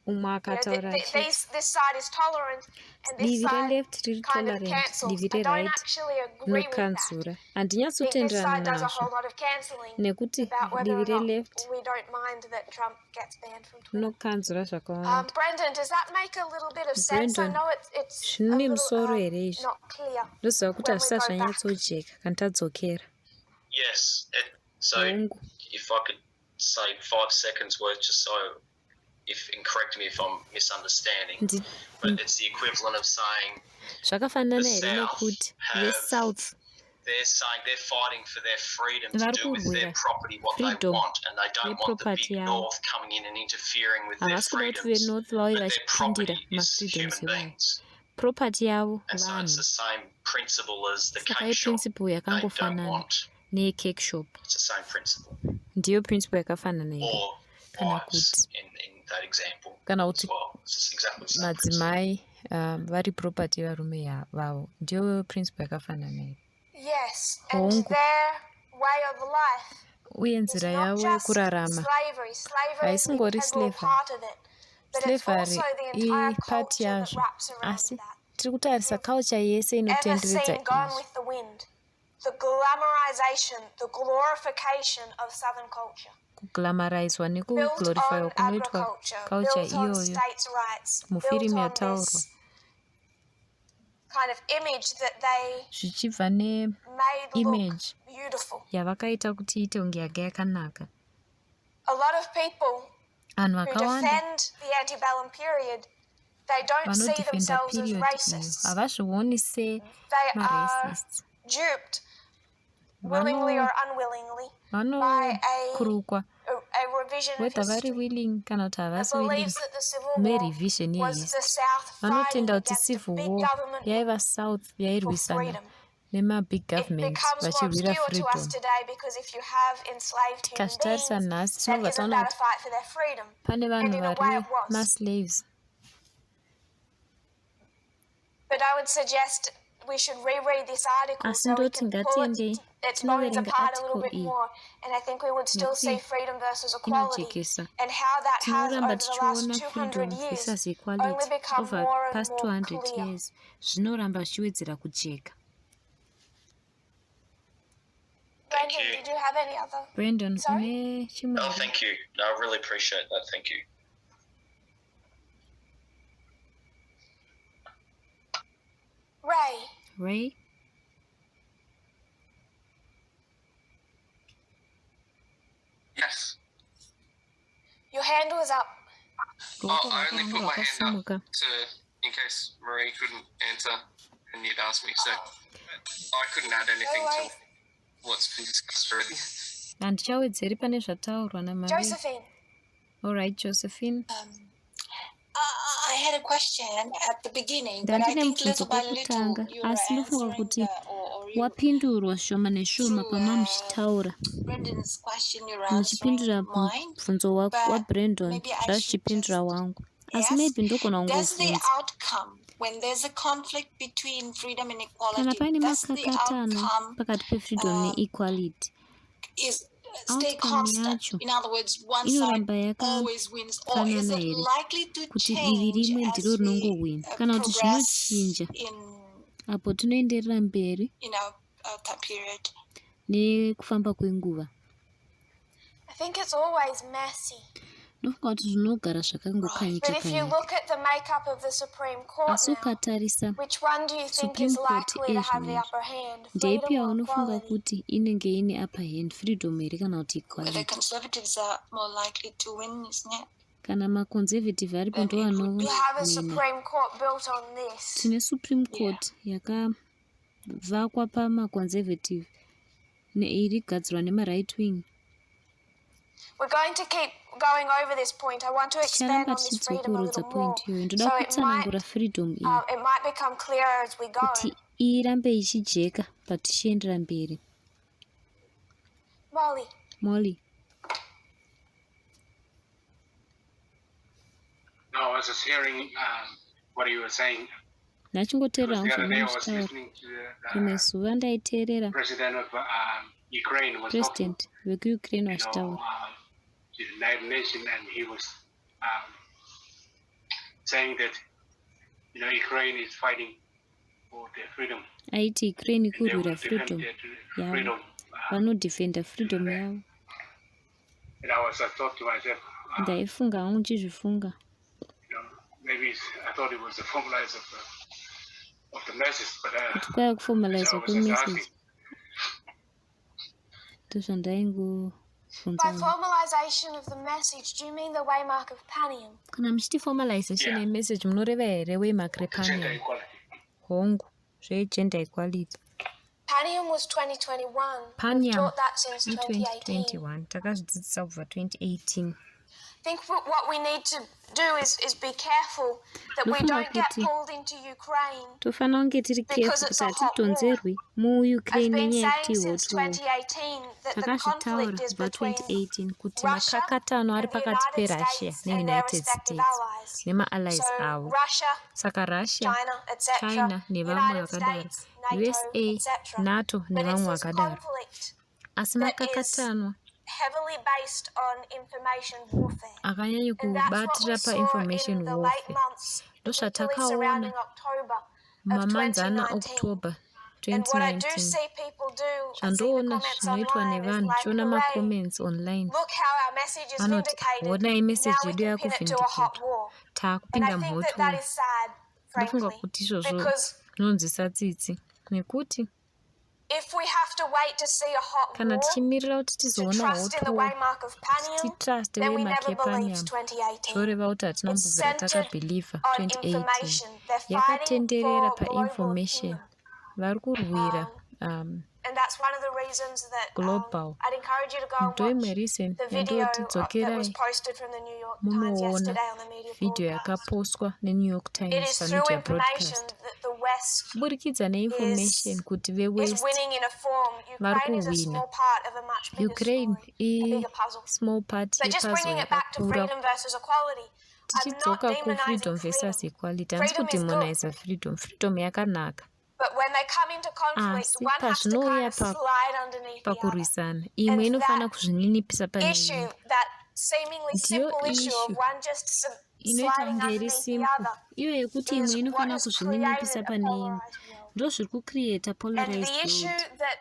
A: umwe
D: you know,
A: akataura achiti
D: this side is tolerant and this
A: divi
D: side
A: releft riri
D: kind of
A: tolerant,
D: cancels.
A: divi
D: I don't
A: reright
D: actually agree with that.
A: nokanzura.
D: I think this
A: Handinyatsotenderana
D: side does a whole
A: nazvo,
D: lot of cancelling
A: nekuti
D: about whether
A: divi
D: or not
A: releft
D: we don't mind that Trump gets banned from Twitter.
A: nokanzura zvakawanda.
D: Brendan, does that make a little bit of sense? I
A: Brendan,
D: know it's a
A: zvine
D: little
A: musoro here izvi?
D: not clear
A: Ndoziva kuti
D: when we
A: hazvisati
D: go back.
A: zvanyatsojeka kana tadzokera.
C: Yes. So
A: Hongu.
C: if I could say 5 seconds worth, just so, and correct me if I'm misunderstanding, but it's the equivalent of saying
A: Zvakafanana
C: the
A: here
C: South
A: nekuti
C: have,
A: veSouth
C: they're saying they're fighting for their freedom to
A: vari
C: do with their
A: kurwira
C: property what they
A: freedom
C: want, and they don't want the
A: yeproperty
C: big
A: yavo.
C: North coming in and interfering with their
A: Havasi kuda kuti
C: freedoms.
A: veNorth vauye
C: But their
A: vachipindira
C: property is
A: mafreedoms
C: human
A: evanhu.
C: beings.
A: Property yavo
C: And so it's
A: vanhu.
C: the same principle as the
A: Saka
C: cake shop.
A: iprinciple
C: They don't
A: yakangofanana
C: want.
A: neyecake shop.
C: It's the same principle.
A: Ndiyo principle yakafanana here.
C: Or
A: Kana
C: wives
A: kuti
C: in that example
A: kana
C: as
A: kuti
C: well. It's just exactly the same principle.
A: madzimai vari property varume vavo, ndiyo principle yakafanana here.
D: Yes, and
A: Hongu.
D: their way of life
A: Uye
D: is
A: nzira
D: not
A: yavo
D: just
A: yekurarama
D: slavery. Slavery is an
A: haisingori
D: integral
A: slavery.
D: part of it, but it's
A: Slavery
D: also the entire
A: ipart
D: culture that
A: yazvo,
D: wraps around
A: asi
D: that.
A: tiri kutarisa culture yese inotenderedza izvi.
D: The glamorization, the glorification of Southern culture.
A: Kuglamorizewa nekuglorifyiwa kunoitwa culture iyoyo mufirimu yataurwa.
D: Kind of image that they
A: zvichibva neimage yavakaita kuti iite kunge yanga yakanaka.
D: A lot of people
A: vanhu
D: who
A: vakawanda
D: defend the antebellum period, they don't see
A: vanodefenda
D: themselves as
A: period iyo
D: racists.
A: havazvioni
D: They are
A: semaracist.
D: duped, willingly or unwillingly, by
A: vanokurukwa
D: a revision of
A: whether vari
D: history
A: willing kana kuti
D: that
A: havasi willing
D: believes that the Civil War
A: nerevision
D: was the
A: yehistory.
D: South fighting
A: Vanotenda kuti
D: against a
A: civil
D: big
A: war
D: government
A: yaiva south
D: for
A: yairwisana
D: freedom.
A: nemabig
D: It
A: government
D: becomes more
A: vachirwira
D: obscure to us
A: freedom.
D: today because if you have enslaved human
A: Tikazvitarisa
D: beings,
A: nhasi
D: then
A: tinobva
D: isn't
A: taona
D: that a
A: kuti
D: fight for their freedom?
A: pane
D: And
A: vanhu
D: in a way
A: vari
D: it was.
A: maslaves.
D: But I would suggest we should reread this article
A: Asi
D: so we
A: ndoti
D: can pull
A: ngatiendei
D: its bones
A: tinoverenga
D: apart a little
A: article
D: bit
A: iyi
D: more, and I think we would still see
A: nekuti
D: freedom versus equality,
A: inojekesa.
D: and how that has
A: Tinoramba
D: over the last
A: tichiona
D: 200
A: freedom
D: years
A: versus
D: only
A: equality
D: become
A: over
D: more and
A: past
D: more
A: 200
D: clear.
A: years. Zvinoramba zvichiwedzera kujeka.
D: Brandon, did you have any other?
A: Brandon,
D: Sorry?
A: une chimwe?
C: No, thank you. No, I really appreciate that. Thank you.
A: Ray?
E: Yes.
D: Your hand was up.
E: I only put my hand up in case Marie couldn't answer and you'd ask me, so I couldn't add anything to what's been discussed already.
A: Handichawedzeri pane zvataurwa naMarie.
D: Josephine.
A: All right, Josephine.
F: I had a question at the beginning, but I think little by little you were answering
A: wapindurwa shoma neshoma pama muchitaura
F: Brendan's question, you're
A: muchipindura
F: answering mine.
A: bvunzo waBrandon zvazvichipindura wangu, asi maybe ndogona
F: Does the
A: kungovhunza
F: outcome when there's a conflict between freedom and
A: kana
F: equality,
A: paine
F: does the
A: makakatanwa
F: outcome
A: pakati pefreedom neequality,
F: stay
A: outcome
F: constant?
A: yacho
F: In other words, one
A: inoramba
F: side always wins, or is
A: yakafanana
F: it
A: here
F: likely to
A: kuti divi
F: change
A: rimwe
F: as
A: ndiro
F: we
A: rinongowina kana kuti
F: progress
A: zvinochinja
F: in
A: apo tinoenderera mberi
F: time period?
A: nekufamba kwenguva?
D: I think it's always messy.
A: Ndofunga kuti zvinogara
D: But if you
A: zvakangokanyika-kanyika.
D: look at the makeup of the Supreme Court
A: Asi
D: now,
A: ukatarisa
D: which one do you think
A: Supreme
D: is
A: Court
D: likely to have the
A: ezvinezvi,
D: upper hand,
A: ndeipi
D: freedom or
A: yaunofunga
D: equality?
A: kuti inenge ine upper hand, freedom here kana kuti
F: Where the
A: equality?
F: conservatives are more likely to win, isn't it?
A: Kana maconservative aripo ndo
D: You have a
A: vanomina.
D: Supreme Court built on this.
A: Tine Supreme Court yakavakwa pamaconservative irigadzirwa nemaright wing.
D: We're going to keep going over this point. I want to expand
A: Ticharamba
D: on this freedom a
A: tichidzokorotsa
D: little more.
A: point iyoyo. Ndoda
D: So it
A: kutsanangura freedom iyi
D: might become clearer as we go.
A: kuti irambe ichijeka patichiendera mberi. Molly.
G: No, I was just hearing what you were saying.
A: Ndachingoteerera
G: The other day I was
A: zvamunotaura.
G: listening to
A: Rimwe
G: the
A: zuva ndaiteerera
G: president of Ukraine was talking,
A: president wekuukraine vachitaura.
G: to the United Nations, and he was saying that Ukraine is fighting for their freedom.
A: Aiti Ukraine
G: And they will
A: kurwira
G: defend
A: freedom
G: their
A: yavo,
G: freedom.
A: vanodefenda freedom yavo.
G: And I thought to myself,
A: Ndaifunga hangu ndichizvifunga
G: maybe I thought it was the formalize of the message, but
A: kuti kwaiva kuformalizwa
G: I was just
A: kwemessage.
G: asking.
A: Ndozvandaingobvunza.
D: By formalization of the message, do you mean the waymark of Panium?
A: Kana muchiti formalization
G: Yeah.
A: yemessage munoreva here waymark
G: Gender
A: repanium
G: equality.
A: hongu zvegender equality?
D: Panium was 2021. We've
A: Panium
D: taught that since 2018.
A: 2021 takazvidzidzisa kubva 2018.
D: I think what we need to do is be careful that we
A: Ndofunga
D: don't get
A: kuti
D: pulled into Ukraine.
A: tofanira kunge tiri
D: Because
A: careful
D: it's
A: kuti
D: a hot
A: hatitonzerwi
D: I've
A: muukraine
D: been
A: nenyaya
D: saying
A: yekuti
D: since
A: hot war.
D: 2018 that the
A: Takazvitaura
D: conflict is
A: kubva
D: between
A: 2018 kuti
D: Russia
A: makakatanwa ari
D: and the
A: pakati
D: United
A: peRussia
D: States and their
A: neUnited
D: respective
A: States
D: allies.
A: nema-allies
D: So
A: avo.
D: Russia,
A: Saka Russia,
D: China, etc.,
A: China nevamwe
D: United
A: vakadaro,
D: States, NATO,
A: USA,
D: etc.
A: NATO
D: But
A: nevamwe
D: it's this
A: vakadaro.
D: conflict
A: Asi
D: that is
A: makakatanwa
D: heavily based on information warfare.
A: akanyanya
D: And that's what
A: kubatira
D: we saw
A: painformation
D: in the late
A: warfare.
D: months, particularly
A: Ndozvatakaona
D: surrounding October,
A: mamanzana
D: 2019.
A: October
D: And what I do
A: 2019.
D: see people do, I see the
A: Zvandoona
D: comments
A: zvinoitwa
D: online is
A: nevanhu
D: like,
A: chiona
D: hooray,
A: macomments online
D: look how our message is
A: vanoti
D: vindicated.
A: ona
D: Now
A: imeseji
D: we
A: yedu
D: can pin it to a hot
A: yakuvhindiketwa
D: war. And I
A: taakupinda
D: think
A: muhot
D: that that
A: war.
D: is sad,
A: Ndofunga
D: frankly,
A: kuti izvozvo
D: because
A: zvinonzwisa tsitsi nekuti
D: if we have to wait to see a hot
A: kana
D: war
A: tichimirira kuti
D: to
A: tizoona
D: trust in
A: hot
D: the
A: war
D: waymark of Panium,
A: titrust
D: then we never believed
A: wemakepanium
D: 2018.
A: zvoreva kuti hatina
D: It's
A: mbobvira
D: centered
A: takabhilivha
D: on
A: 2018
D: information. They're fighting
A: yakatenderera
D: for global
A: painformation
D: opinion.
A: vari kurwira
D: And that's one of the reasons that
A: global.
D: I'd encourage you to go and
A: Ndoimwe
D: watch
A: reason
D: the video
A: yandoti
D: that was
A: dzokerai
D: posted from the New York Times
A: munoona
D: yesterday on the media
A: video
D: broadcast.
A: yakapostwa neNew York
D: It
A: Times
D: is through
A: panoitwa
D: information
A: broadcast
D: that the West
A: kuburikidza neinformation kuti
D: is
A: vewest
D: winning in a form.
A: vari
D: Ukraine is a
A: kuwina.
D: small part of a much bigger
A: Ukraine
D: story, a bigger puzzle.
A: small part
D: But just
A: yepuzzle
D: bringing it back to
A: yakakura.
D: freedom versus equality, I'm not
A: Tichidzoka
D: demonizing
A: kufreedom
D: freedom.
A: versus equality handisi
D: Freedom is good.
A: kudemoniza freedom yakanaka,
D: But when they come into conflict,
A: asi
D: one has to kind
A: pazvinouya
D: of slide underneath the other.
A: pakurwisana imwe
D: And
A: inofana
D: that
A: kuzvininipisa pane
D: issue,
A: imwe.
D: that seemingly
A: Ndiyo
D: simple issue of
A: issue
D: one just
A: inoita
D: sliding
A: kunge iri
D: underneath the
A: simple
D: other
A: iyo yekuti imwe
D: is what
A: inofana
D: has
A: kuzvininipisa
D: created a
A: pane imwe
D: polarized world.
A: ndo zviri kucreata
D: And
A: polarized
D: the issue
A: world.
D: that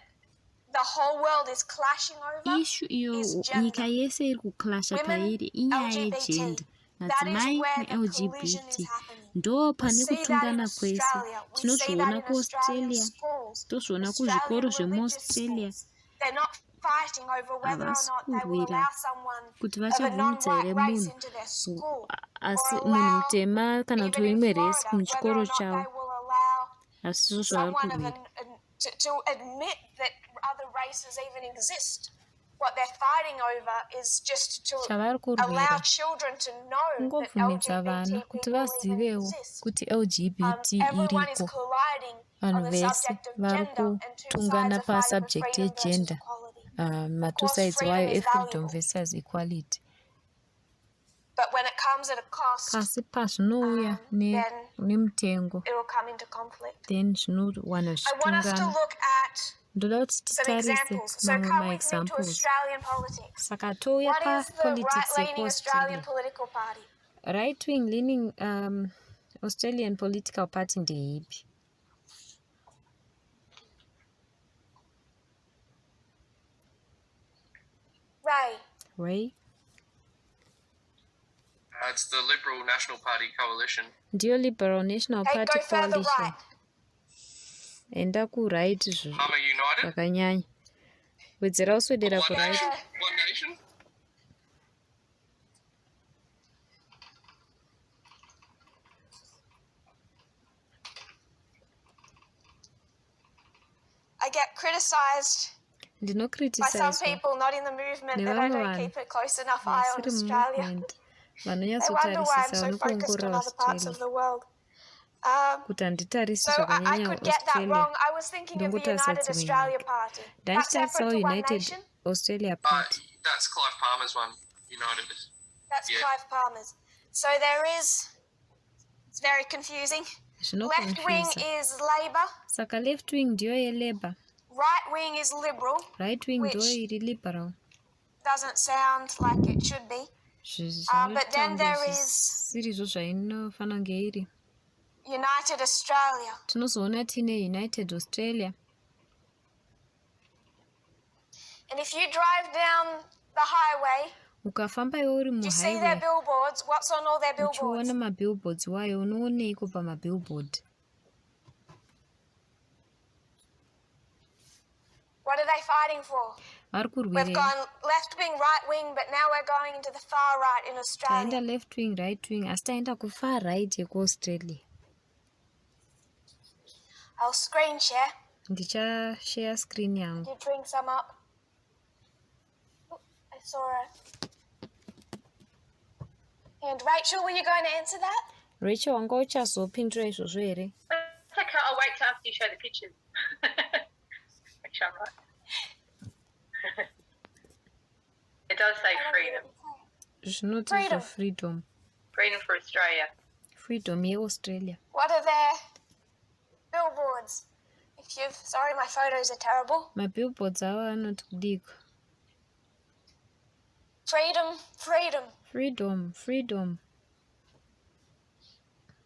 D: the whole world is clashing over
A: Issue iyo
D: is
A: nyika
D: gender.
A: yese iri kuclasha
D: Women,
A: pairi inyaya
D: LGBT.
A: yegender.
D: That is
A: Madzimai
D: where the collision
A: neLGBT
D: is happening.
A: ndo
D: We
A: pane
D: see that in
A: kutungana kwese.
D: Australia. We see that
A: Tinozviona
D: in Australian
A: kuAustralia,
D: schools,
A: tozviona kuzvikoro
D: Australian religious
A: zvemuAustralia.
D: schools. They're not fighting over whether or
A: Havasi
D: not they will
A: kurwira
D: allow someone
A: kuti
D: of a
A: vachabvumidza
D: non-white
A: here
D: race
A: munhu
D: into their school,
A: asi
D: or
A: munhu
D: allow,
A: mutema kana kuti
D: even in
A: weimwe resi
D: Florida, whether
A: muchikoro
D: or not
A: chavo.
D: they will allow
A: Asi izvo zvavari
D: someone of
A: kurwira.
D: to admit that other races even exist. What they're fighting over is just to
A: Chavari
D: allow
A: kurwira
D: children to know that
A: kungobvumidza vana
D: LGBT
A: kuti
D: people even
A: vazivewo
D: exist.
A: kuti LGBT
D: Everyone is
A: iriko.
D: colliding on
A: Vanhu
D: the
A: vese
D: subject of
A: vari
D: gender, and two sides
A: kutungana
D: are fighting for
A: pasubject
D: freedom versus
A: yegender.
D: equality.
A: Matu
D: Of course,
A: sides
D: freedom
A: wayo
D: is
A: efreedom
D: valuable,
A: versus equality.
D: but when it comes at a cost,
A: Kasi pazvinouya
D: then
A: nemutengo,
D: it will come into conflict.
A: then zvinowana
D: I want us to
A: zvichitungana.
D: look at
A: Ndoda kuti
D: some
A: titarise
D: examples. So
A: mamwe
D: come with me to
A: maexamples.
D: Australian politics.
A: Saka touya
D: What is the
A: papolitics
D: right-leaning Australian
A: yekuAustralia.
D: political party?
A: Right-wing leaning Australian political party ndeipi? Ray?
E: It's the Liberal National Party coalition.
A: Ndiyo Liberal National
D: Hey,
A: Party
D: go further
A: coalition.
D: right.
A: Enda ku-right
E: Palmer United.
A: zvakanyanya. Wedzera uswedera
E: One
A: ku-right.
E: Nation. One Nation.
D: I get criticised by some
A: Ndinokritisizwa
D: people not in the movement that I
A: nevamwe
D: don't
A: vanhu
D: keep a close enough eye on
A: vasiri
D: Australia.
A: mumovement
D: They wonder why I'm
A: vanonyatsotarisisa
D: so focused
A: nekuongorora
D: on other parts of
A: Australia
D: the world.
A: kuti handitarisi
D: So I
A: zvakanyanya
D: could get that
A: Australia.
D: wrong. I was thinking of the
A: Ndongotarisa
D: United
A: dzimwe
D: Australia
A: nyika.
D: Party. That's separate
A: Ndanditarisawo
D: to One
A: United
D: Nation.
A: Australia Party.
E: That's Clive Palmer's one. United.
D: That's
E: Yeah.
D: Clive Palmer's. So there is, it's very confusing. Left wing
A: Zvinokonfuse.
D: is Labour.
A: Saka left wing ndiyo yeLabour,
D: Right wing is Liberal.
A: right wing
D: Which
A: ndiyo iri liberal.
D: doesn't sound like it should be. But then there is
A: Zvisiri zvainofana kunge iri.
D: United Australia.
A: Tinozoona tine United Australia.
D: And if you drive down the highway,
A: Ukafamba iwe uri
D: you see their
A: muhighway
D: billboards. What's on all their billboards?
A: uchiona mabillboards wayo unooneiko pamabillboard.
D: What are they fighting for?
A: Vari
D: We've
A: kurwirei.
D: gone left wing, right wing, but now we're going into the far right in Australia.
A: Taenda left wing, right wing, asi taenda kufar right yekuAustralia.
D: I'll screen share.
A: Ndichashare screen yangu.
D: Did you bring some up? Oh, I saw a... And Rachel, were you going to answer that?
A: Rachel, wanga uchazopindura izvozvo here?
H: It's okay, I'll wait till after you show the pictures. Make sure I'm right. It does say freedom.
A: Zvinoti zvaFreedom.
H: Freedom for Australia.
A: Freedom yeAustralia.
D: What are their billboards? If you've... Sorry, my photos are terrible.
A: Mabillboards avo anoti kudiko.
D: Freedom, freedom.
A: Freedom, freedom.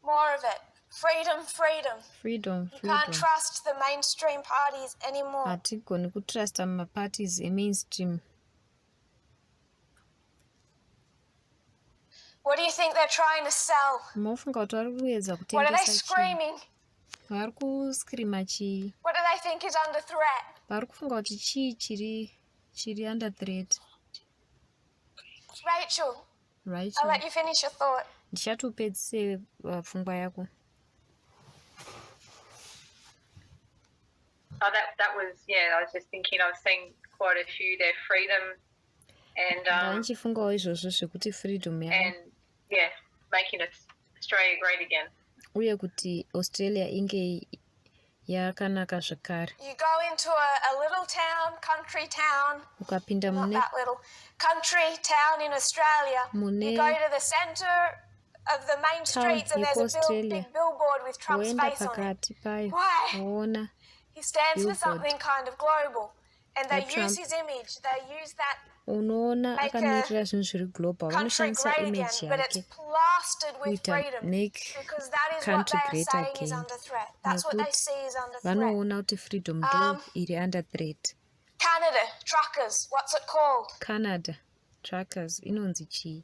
D: More of it.
A: freedom.
D: You can't trust the mainstream parties anymore.
A: Hatigoni kutrusta maparties emainstream.
D: What do you think they're trying to sell?
A: Mofunga kuti vari kuedza
D: What are they
A: kutengesa chii?
D: screaming?
A: Vari kuskrima chii?
D: What do they think is under threat?
A: Vari kufunga kuti chii chiri under threat?
D: Rachel, I'll let you finish your thought.
A: Ndichatopedzise pfungwa yako.
H: Oh, that was, yeah, I was just thinking, I was seeing quite a few there, freedom and
A: ndichifungawo izvozvo zvekuti freedom yavo.
H: And yeah, making Australia great again.
A: Uye kuti Australia inge yakanaka zvakare.
D: You go into a little town, country town,
A: ukapinda
D: not that little, country town in Australia, you go to the center of the main streets and there's a big billboard with Trump's face on it. Why? He stands for something kind of global, and they use his image, they use that
A: unoona akamirira zvinhu zviri global, vanoshandisa image yake make country great again, nekuti vanoona kuti freedom ndo iri under threat.
D: Canada truckers, what's it called?
A: Canada truckers inonzi chii?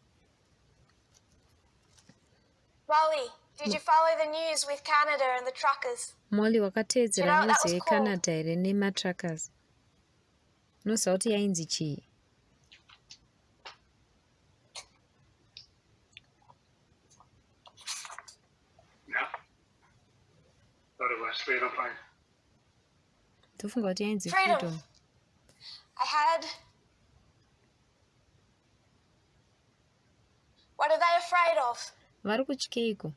D: Molly, did you follow the news with Canada and the truckers?
A: Molly, wakateedzera news yeCanada here nematruckers? Unoziva kuti yainzi chii?
G: Freedom.
A: Ndofunga kuti yainzi freedom.
D: I had. What are they afraid of?
A: Vari kutyeiko?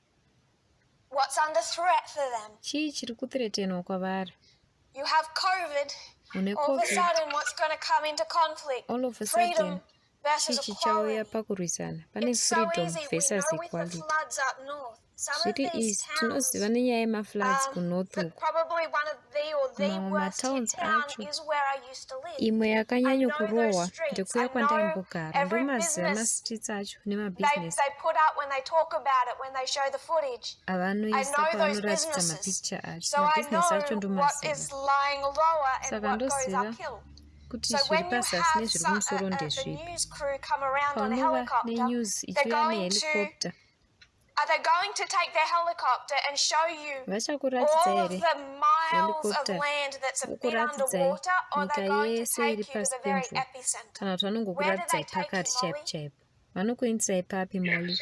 D: What's under threat for them?
A: Chii chiri kuthreatenwa kwavari?
D: You have COVID. All of a sudden, what's going to come into conflict?
A: All of a sudden, chii chichauya pakurwisana. Pane freedom versus equality. Zviri easy, tinoziva nenyaya yemafloods kunorth uku. Mamwe matowns acho imwe yakanyanya kurohwa ndekuya kwandaimbogara, ndomaziva mastreets acho nemabhizinesi avanoisa pavanoratidza mapicture acho. Mabhizinesi acho ndomaziva, saka ndoziva kuti zviri pazasi nezviri kumusoro ndezvipi. Paunova nenews ichiuya nehelicopter,
D: are they going to take their helicopter and show you
A: vachakuratidza
D: all of
A: here
D: the miles of
A: helicopter
D: land that's a bit
A: ukuratidza
D: underwater, or
A: nyika
D: they're going to
A: yese
D: take
A: iri
D: you to
A: pasi
D: the very
A: pemvura,
D: epicenter?
A: kana kuti vanongokuratidzai pakati chaipo chaipo? Vanokuendesai papi Molly?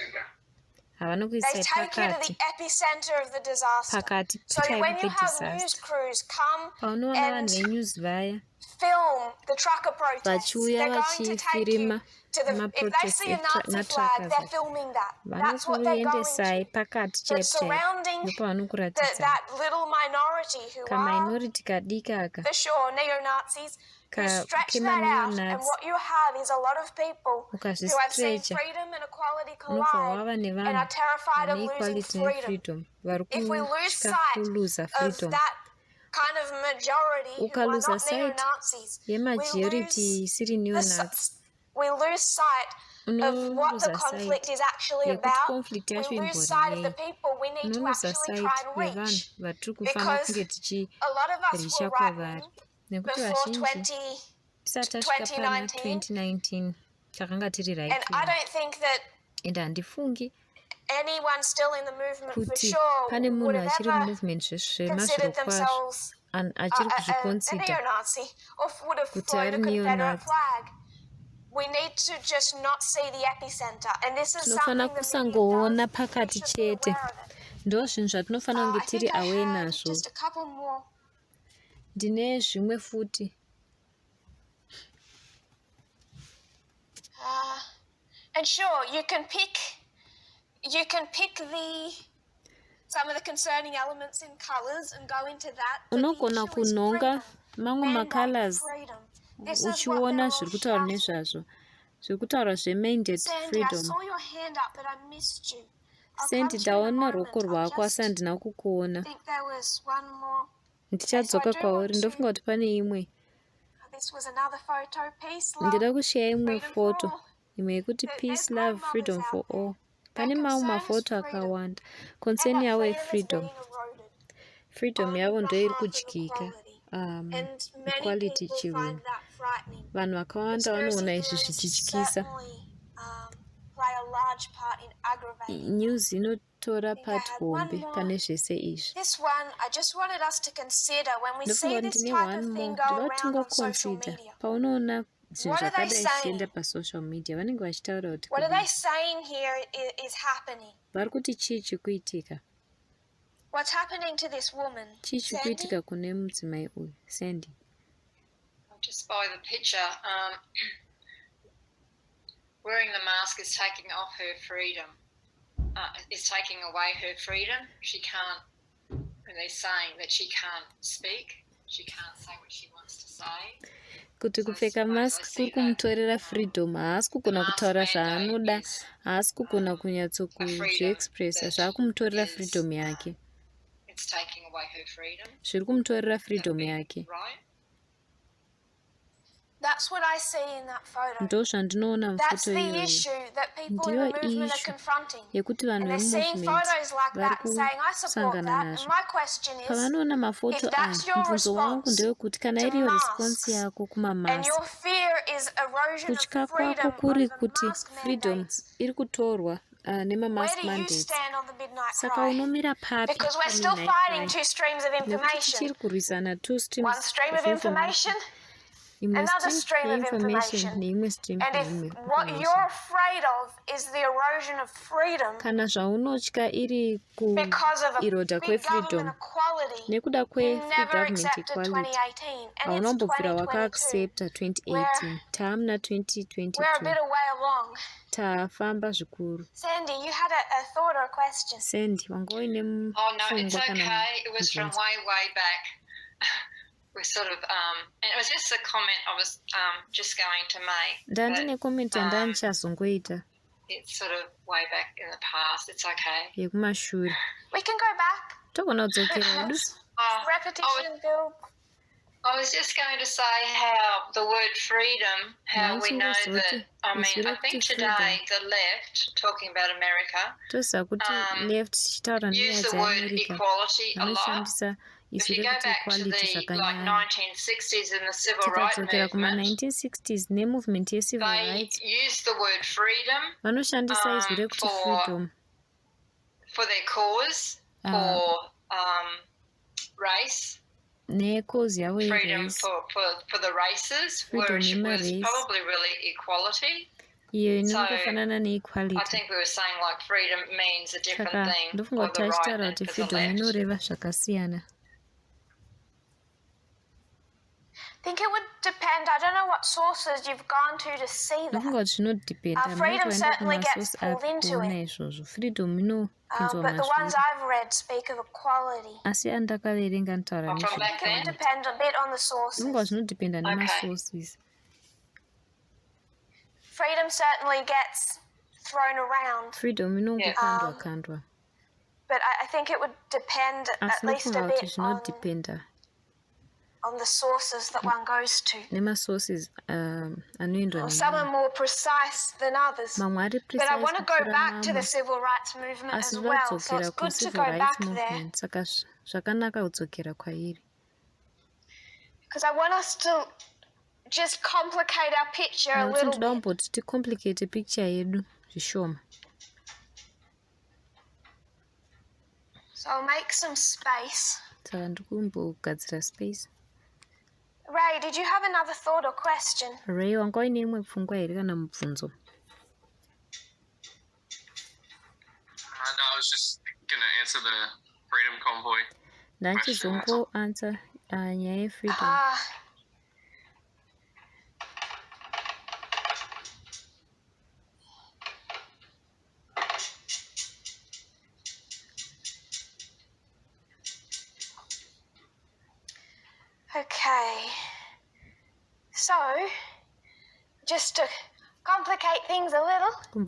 A: Havanokuisai
D: They take you to
A: pakati,
D: the epicenter of the disaster.
A: pakati
D: So when
A: chaipo
D: you have news
A: pedisaster.
D: crews come
A: Paunoona
D: and
A: vanhu venews vaya
D: film the trucker protests,
A: vachiuya
D: they're going to take you
A: vachifirima
D: to the, if they
A: maprotest
D: see a Nazi flag, they're filming that. That's what they're going
A: vanokuendesai
D: to.
A: pakati
D: But
A: chaipo chaipo,
D: surrounding
A: ndopavanokuratidzai
D: that little minority who are
A: kaminority kadiki aka
D: the sure neo-Nazis, you stretch that out, and what you have is a lot of people who have seen
A: ukazvistretcha
D: freedom and equality
A: unobva
D: collide
A: wava
D: and
A: nevanhu
D: are terrified
A: vane
D: of losing
A: equality
D: freedom.
A: nefreedom vari
D: If we lose
A: kutya
D: sight
A: kuluza
D: of
A: freedom.
D: that kind of majority who are
A: Ukaluza
D: not
A: sight
D: neo-Nazis,
A: yemajority isiri neonazi,
D: we lose sight of what the
A: unoluza
D: conflict
A: sight
D: is actually
A: yekuti
D: about.
A: conflict
D: We
A: yacho
D: lose sight of the
A: imbori yei.
D: people we need to
A: Unoluza
D: actually
A: sight
D: try and
A: yevanhu
D: reach.
A: vatiri kufanira
D: Because
A: kunge
D: a lot of us
A: tichiricha
D: were
A: kwavari,
D: right
A: nekuti
D: before
A: vazhinji tisati tasvika pana 2019 takanga tiri right
D: and I don't think that
A: and handifungi
D: anyone still in the movement for
A: kuti
D: sure
A: pane
D: would
A: munhu
D: have
A: achiri
D: ever
A: mumuvement
D: considered
A: zvemazviro kwazvo
D: themselves
A: achiri
D: a
A: kuzvikonsida
D: neo-Nazi or would have
A: kuti
D: flown a
A: ari
D: Confederate
A: neo-Nazi.
D: flag. We need to just not see the epicenter, and this is
A: Tinofana
D: something the
A: kusangoona
D: media does.
A: pakati
D: We should be
A: chete.
D: aware of it.
A: Ndo zvinhu zvatinofana kunge
D: I
A: tiri
D: think I
A: aware
D: have
A: nazvo.
D: just a couple more.
A: Ndine zvimwe futi.
D: And sure, you can pick some of the concerning elements in colors and go into that.
A: Unogona kunonga mamwe macolors uchiona zviri kutaura nezvazvo. Zviri kutaura zve-mandate freedom.
D: I saw your hand up, but I missed you.
A: Sendi, ndaona ruoko rwako asi handina kukuona. Ndichadzoka kwauri, ndofunga kuti pane imwe. Ndida kushare imwe foto. Imwe yekuti peace, love, freedom for all. Pane mamwe mafoto akawanda. Concern yavo yefreedom. Freedom yavo ndo iri kudyika. Equality chihuni. Vanhu vakawanda vanoona izvi zvichityisa. News inotora part hombe pane zvese izvi. Ndofunga kuti ndine one more. Ndoda tingoconsider. Paunoona zvinhu zvakadai zvichienda pasocial media vanenge vachitaura kuti vari kuti chii chikuitika. Chii chikuitika kune mudzimai uyu. Sandy.
H: Just by the picture, wearing the mask is taking off her freedom. Is taking away her freedom. She can't, and they're saying that she can't speak. She can't say what she wants to say.
A: Kuti kupfeka mask kuri kumutorera freedom. Haasi kugona kutaura zvaanoda. Haasi kugona kunyatso kuzviexpressa. Zvakumutorera freedom yake.
H: It's taking away her freedom.
A: Zviri kumutorera freedom yake.
D: That's what I see in that photo.
A: Ndo zvandinoona mufoto iyoyo.
D: Ndiyo issue
A: yekuti vanhu vemovement vari kusangana nazvo. Pavanoona mafoto aya, mubvunzo wangu ndewekuti kana iriyo response yako kumamasi, kutya kwako kuri kuti freedom iri kutorwa nemamask mandates. Saka unomira papi nekuti tichiri kurwisana two streams of information. Imwe stream information neimwe stream kana zvaunotya iri kuirodha kwefreedom nekuda kwefree government equality haunambobvira wakaaccepta 2018 taamuna 2022 tafamba zvikuru. Sandy, wanga uine mupfungwa kana mubvunzo?
H: We're sort of, and it was just a comment I was just going to make.
A: Ndandine comment yandandichazongoita.
H: It's sort of way back in the past. It's okay.
A: Yekumashure.
D: We can go back.
A: Togona kudzokera hedu.
D: Repetition build.
H: I was just going to say how the word freedom, how we know that, I mean, I think today the left, talking about America, use the word equality a lot. If you go back to the 1960s and the civil rights movement, they used the word freedom for their cause, for race, freedom for the races, whereas it was probably really equality. So I think we were saying like freedom means a different thing for the right and for the left.
D: I think it would depend. I don't know what sources you've gone to see that. Freedom certainly gets pulled into it. But the ones I've read speak of equality. It can depend a bit on the sources.
H: Okay.
D: Freedom certainly gets thrown around. But I think it would depend at least a bit on the sources that one goes to. Some are more precise than others. But I want to go back to the civil rights movement as well, so it's good to go back there. Because I want us to just complicate our picture a little bit. So I'll make some space. Ray, did you have another thought or question?
A: Ray, wanga uine imwe pfungwa here kana mubvunzo?
E: No, I was just going to answer the freedom convoy.
A: Ndachizongo answer nyaya yefreedom.
D: Okay, so just to complicate things a little, we've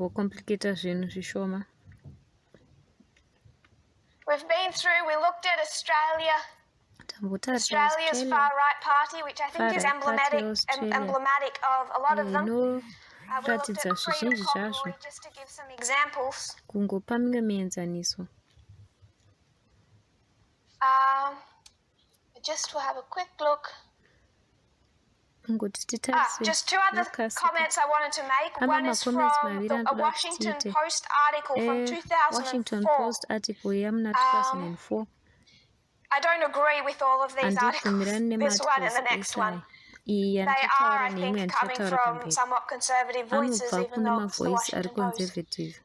D: been through, we looked at Australia's far right party, which I think is emblematic of a lot of them.
A: kuratidza zvizhinji zvazvo kungopa mimwe mienzaniso.
D: Just to have a quick look.
A: Just
D: two other comments I wanted to make. One is from a Washington Post article from 2004. I don't agree with all of these articles, this one and the next one. They are, I think, coming from somewhat conservative voices, even though it's the Washington Post.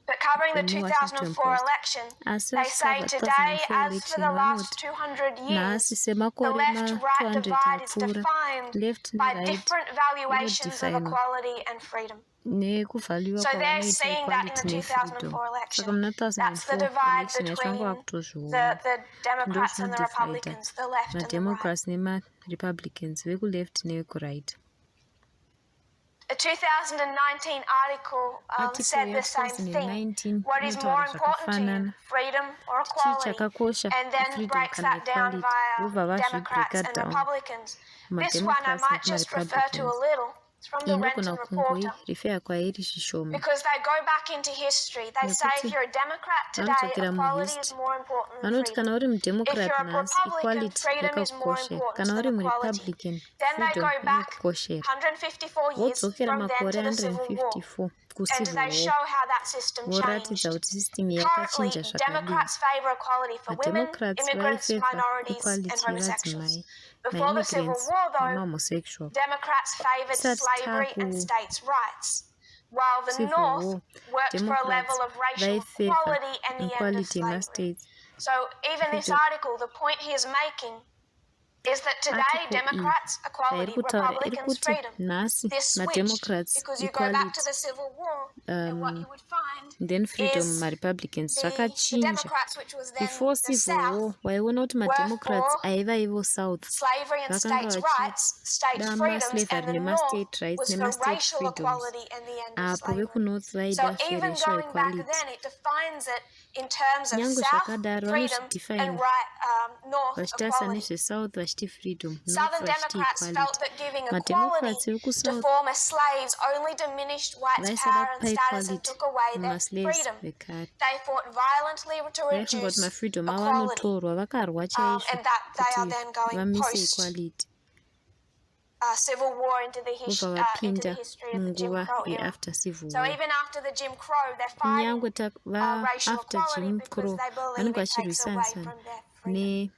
D: But covering the 2004 election, they say today, as for the last 200 years, the left-right divide is defined by different valuations of equality and freedom. So they're seeing that in the 2004 election. That's the divide between the Democrats and the Republicans, the left and the right.
A: Republicans, left right.
D: A 2019 article said the same thing. What is more important to you, freedom or equality? And then breaks that down via Democrats and Republicans. This one I might just refer to a little. It's from the Renton Reporter. Because they go back into history. They say if you're a Democrat today, equality is more important than freedom. If you're a Republican, freedom is more important than equality. Then they go back 154 years from then to the Civil War. And they show how that system changed. Currently, Democrats favour equality for women, immigrants, minorities, and homosexuals. Before the Civil War, though, Democrats favoured slavery and states' rights, while the North worked for a level of racial equality and the end of slavery. So even this article, the point he is making is that today, Democrats, equality, Republicans, freedom. This switched because you go back to the Civil War and what you would find
A: then freedom
D: is
A: Republicans
D: the Democrats, which was then
A: before
D: the
A: Civil
D: South,
A: War, Democrats aiva South.
D: Slavery and states' rights, states' freedoms, and the North was for racial equality and the end of slavery. So even going back then, it defines it in terms of South freedom and North equality. Southern Democrats felt that giving equality to former slaves only diminished whites' power and status and took away their freedom. They fought violently to reduce equality, and that they are then going post Civil War into the history of the Jim Crow era. So even after the Jim Crow, they're fighting racial equality because they believe it takes away from their freedom.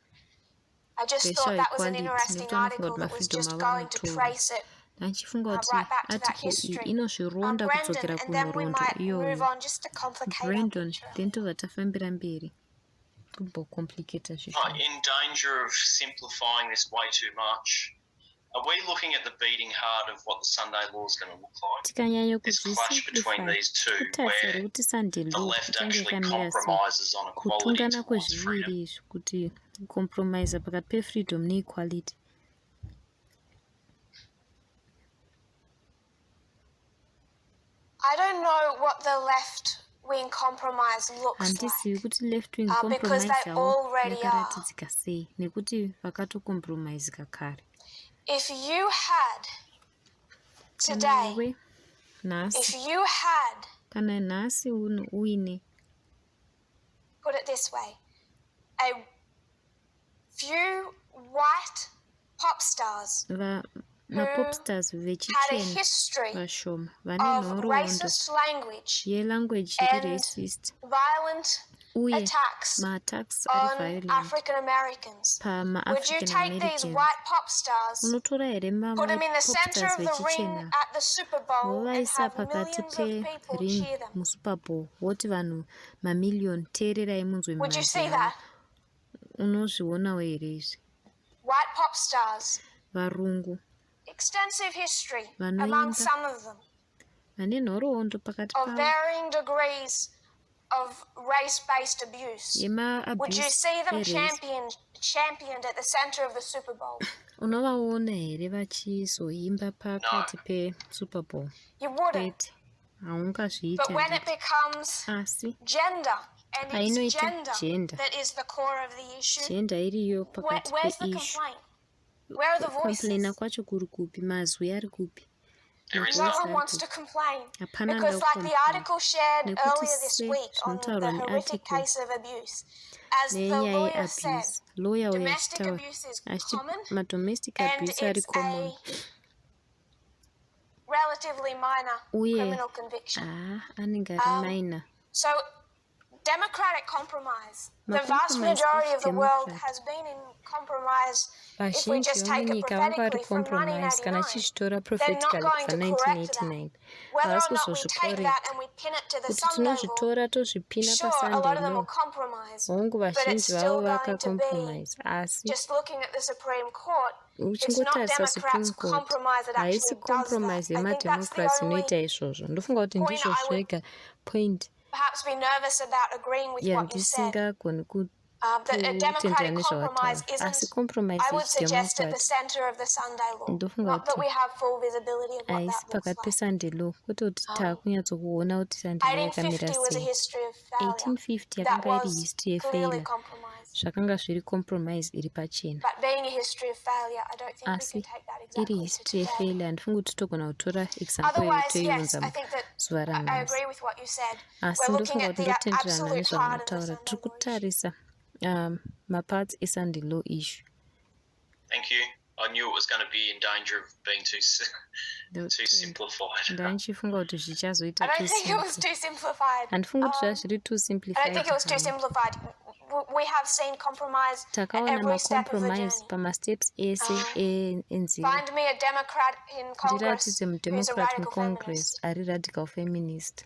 D: I just thought that was an interesting article that was just going to trace it right back to that history. Brendan, and then we might move on just to complicate our picture.
C: In danger of simplifying this way too much, are we looking at the beating heart of what the Sunday law is going to look like? This clash between these two, where the left actually compromises on equality towards freedom.
A: Compromise pakati freedom and equality.
D: I don't know what the left-wing compromise looks like because they already are. If you had today, if you had, put it this way, a few white pop stars who had a history of racist language and violent attacks on African Americans. Would you take these white pop stars, put them in the center of the ring at the Super Bowl and have millions of people cheer them? Would you see that? White pop stars. Extensive history among some of them. Of varying degrees of race-based abuse. Would you see them championed at the center of the Super Bowl? You wouldn't. But when it becomes gender, and it's gender that is the core of the issue, where's the complaint? Where are the voices?
C: There is
D: No
C: none.
D: one wants to complain.
B: Hapana
D: Because like the
B: angakukomplaina.
D: article shared
B: Nekuti
D: earlier this
B: se
D: week on
B: zvinotaurwa
D: the horrific
B: nearticle
D: case of abuse, as the
B: nenyaya
D: lawyer said,
B: yeabuse, lawyer uyo
D: domestic
B: achitaura
D: abuse is
B: achiti
D: common
B: madomestic
D: and
B: abuse ari
D: it's
B: common
D: a relatively minor
B: uye
D: criminal conviction.
B: anenge ari minor.
D: So democratic compromise. The vast
B: Macompromise
D: majority of the world
B: democrat.
D: has been in compromise. If we
B: Vazhinji
D: just take it
B: vemunyika vanga vari
D: prophetically from
B: compromise kana
D: 1989,
B: tichitora
D: they're not
B: prophetically
D: going
B: kubva
D: to correct that.
B: 1989
D: Whether
B: havasi
D: or not we take
B: kuzozvikoreka
D: that and we pin it to the
B: kuti
D: Sunday law,
B: tinozvitora tozvipina
D: sure, a lot of
B: pasunday
D: them
B: law.
D: will compromise,
B: hongu
D: but it's
B: vazhinji vavo
D: still going to be,
B: vakacompromise asi
D: just looking at the Supreme Court, it's not
B: uchingotarisa
D: Democrats
B: supreme court
D: compromise that
B: haisi
D: actually does
B: compromise
D: that. I think that's the
B: yemademocrats
D: only
B: inoita izvozvo. Ndofunga kuti
D: point
B: ndizvo
D: I would
B: zvega point
D: perhaps be nervous about agreeing with what you said.
B: yandisingagoni
D: That a democratic
B: kutenderana
D: compromise
B: nezvavataura asi
D: isn't,
B: compromise
D: I would suggest, at the
B: yechidemocrat
D: center of the Sunday law.
B: ndofunga
D: Not that
B: kuti
D: we have full visibility of what
B: haisi
D: that looks
B: pakati
D: like.
B: pesunday law kwete kuti taakunyatsokuona kuti sunday law yakamira
D: 1850 was a
B: sei.
D: history of failure
B: 1850
D: that
B: yakanga iri
D: was
B: history
D: clearly
B: yefailure
D: compromised.
B: zvakanga zviri compromise iri pachena
D: But being a history of failure, I don't think we
B: asi
D: can take that
B: iri
D: exactly to
B: history
D: today.
B: yefailure handifungi kuti togona kutora example
D: Otherwise, yes,
B: toiunza
D: I think that
B: zuva
D: I
B: ranhasi
D: agree with what you said.
B: asi
D: We're looking
B: ndofunga
D: at
B: kuti
D: the
B: ndotenderana
D: absolute heart of the
B: nezvamunotaura
D: Sunday
B: tiri
D: law issue.
B: kutarisa maparts esunday law issue.
C: Thank you. I knew it was going to be in danger of being too simplified.
B: ndandichifunga kuti zvichazoita
D: I don't think it was too simplified.
B: handifungi kuti zvazviri too
D: I don't
B: simplified.
D: think it was too simplified. We have seen compromise at
B: takaona
D: every step of the
B: macompromise
D: journey.
B: pamasteps ese enzira.
D: Find me a Democrat in Congress
B: ndiratidze
D: who's a
B: mudemocrat
D: radical
B: mucongress
D: feminist.
B: ari radical feminist.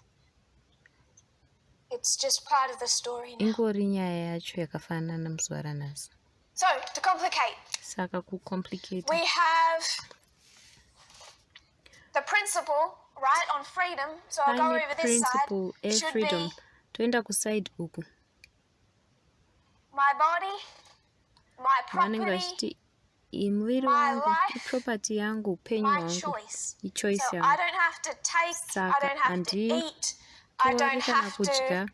D: It's just part of the story now.
B: ingori nyaya yacho yakafanana muzuva ranhasi.
D: So, to complicate,
B: saka kucomplicate
D: we have the principle, right, on freedom. So I'll go
B: pane
D: over this side.
B: principle
D: Should
B: efreedom.
D: be
B: toenda kuside uku
D: my body, my
B: vanenge
D: property,
B: vachiti muviri
D: my
B: wangu
D: life,
B: iproperty yangu upenyu
D: my
B: hwangu
D: choice.
B: ichoice
D: So I
B: yangu.
D: don't have to take, I
B: Saka
D: don't have to eat, I don't
B: tori kana
D: have
B: kudya
D: to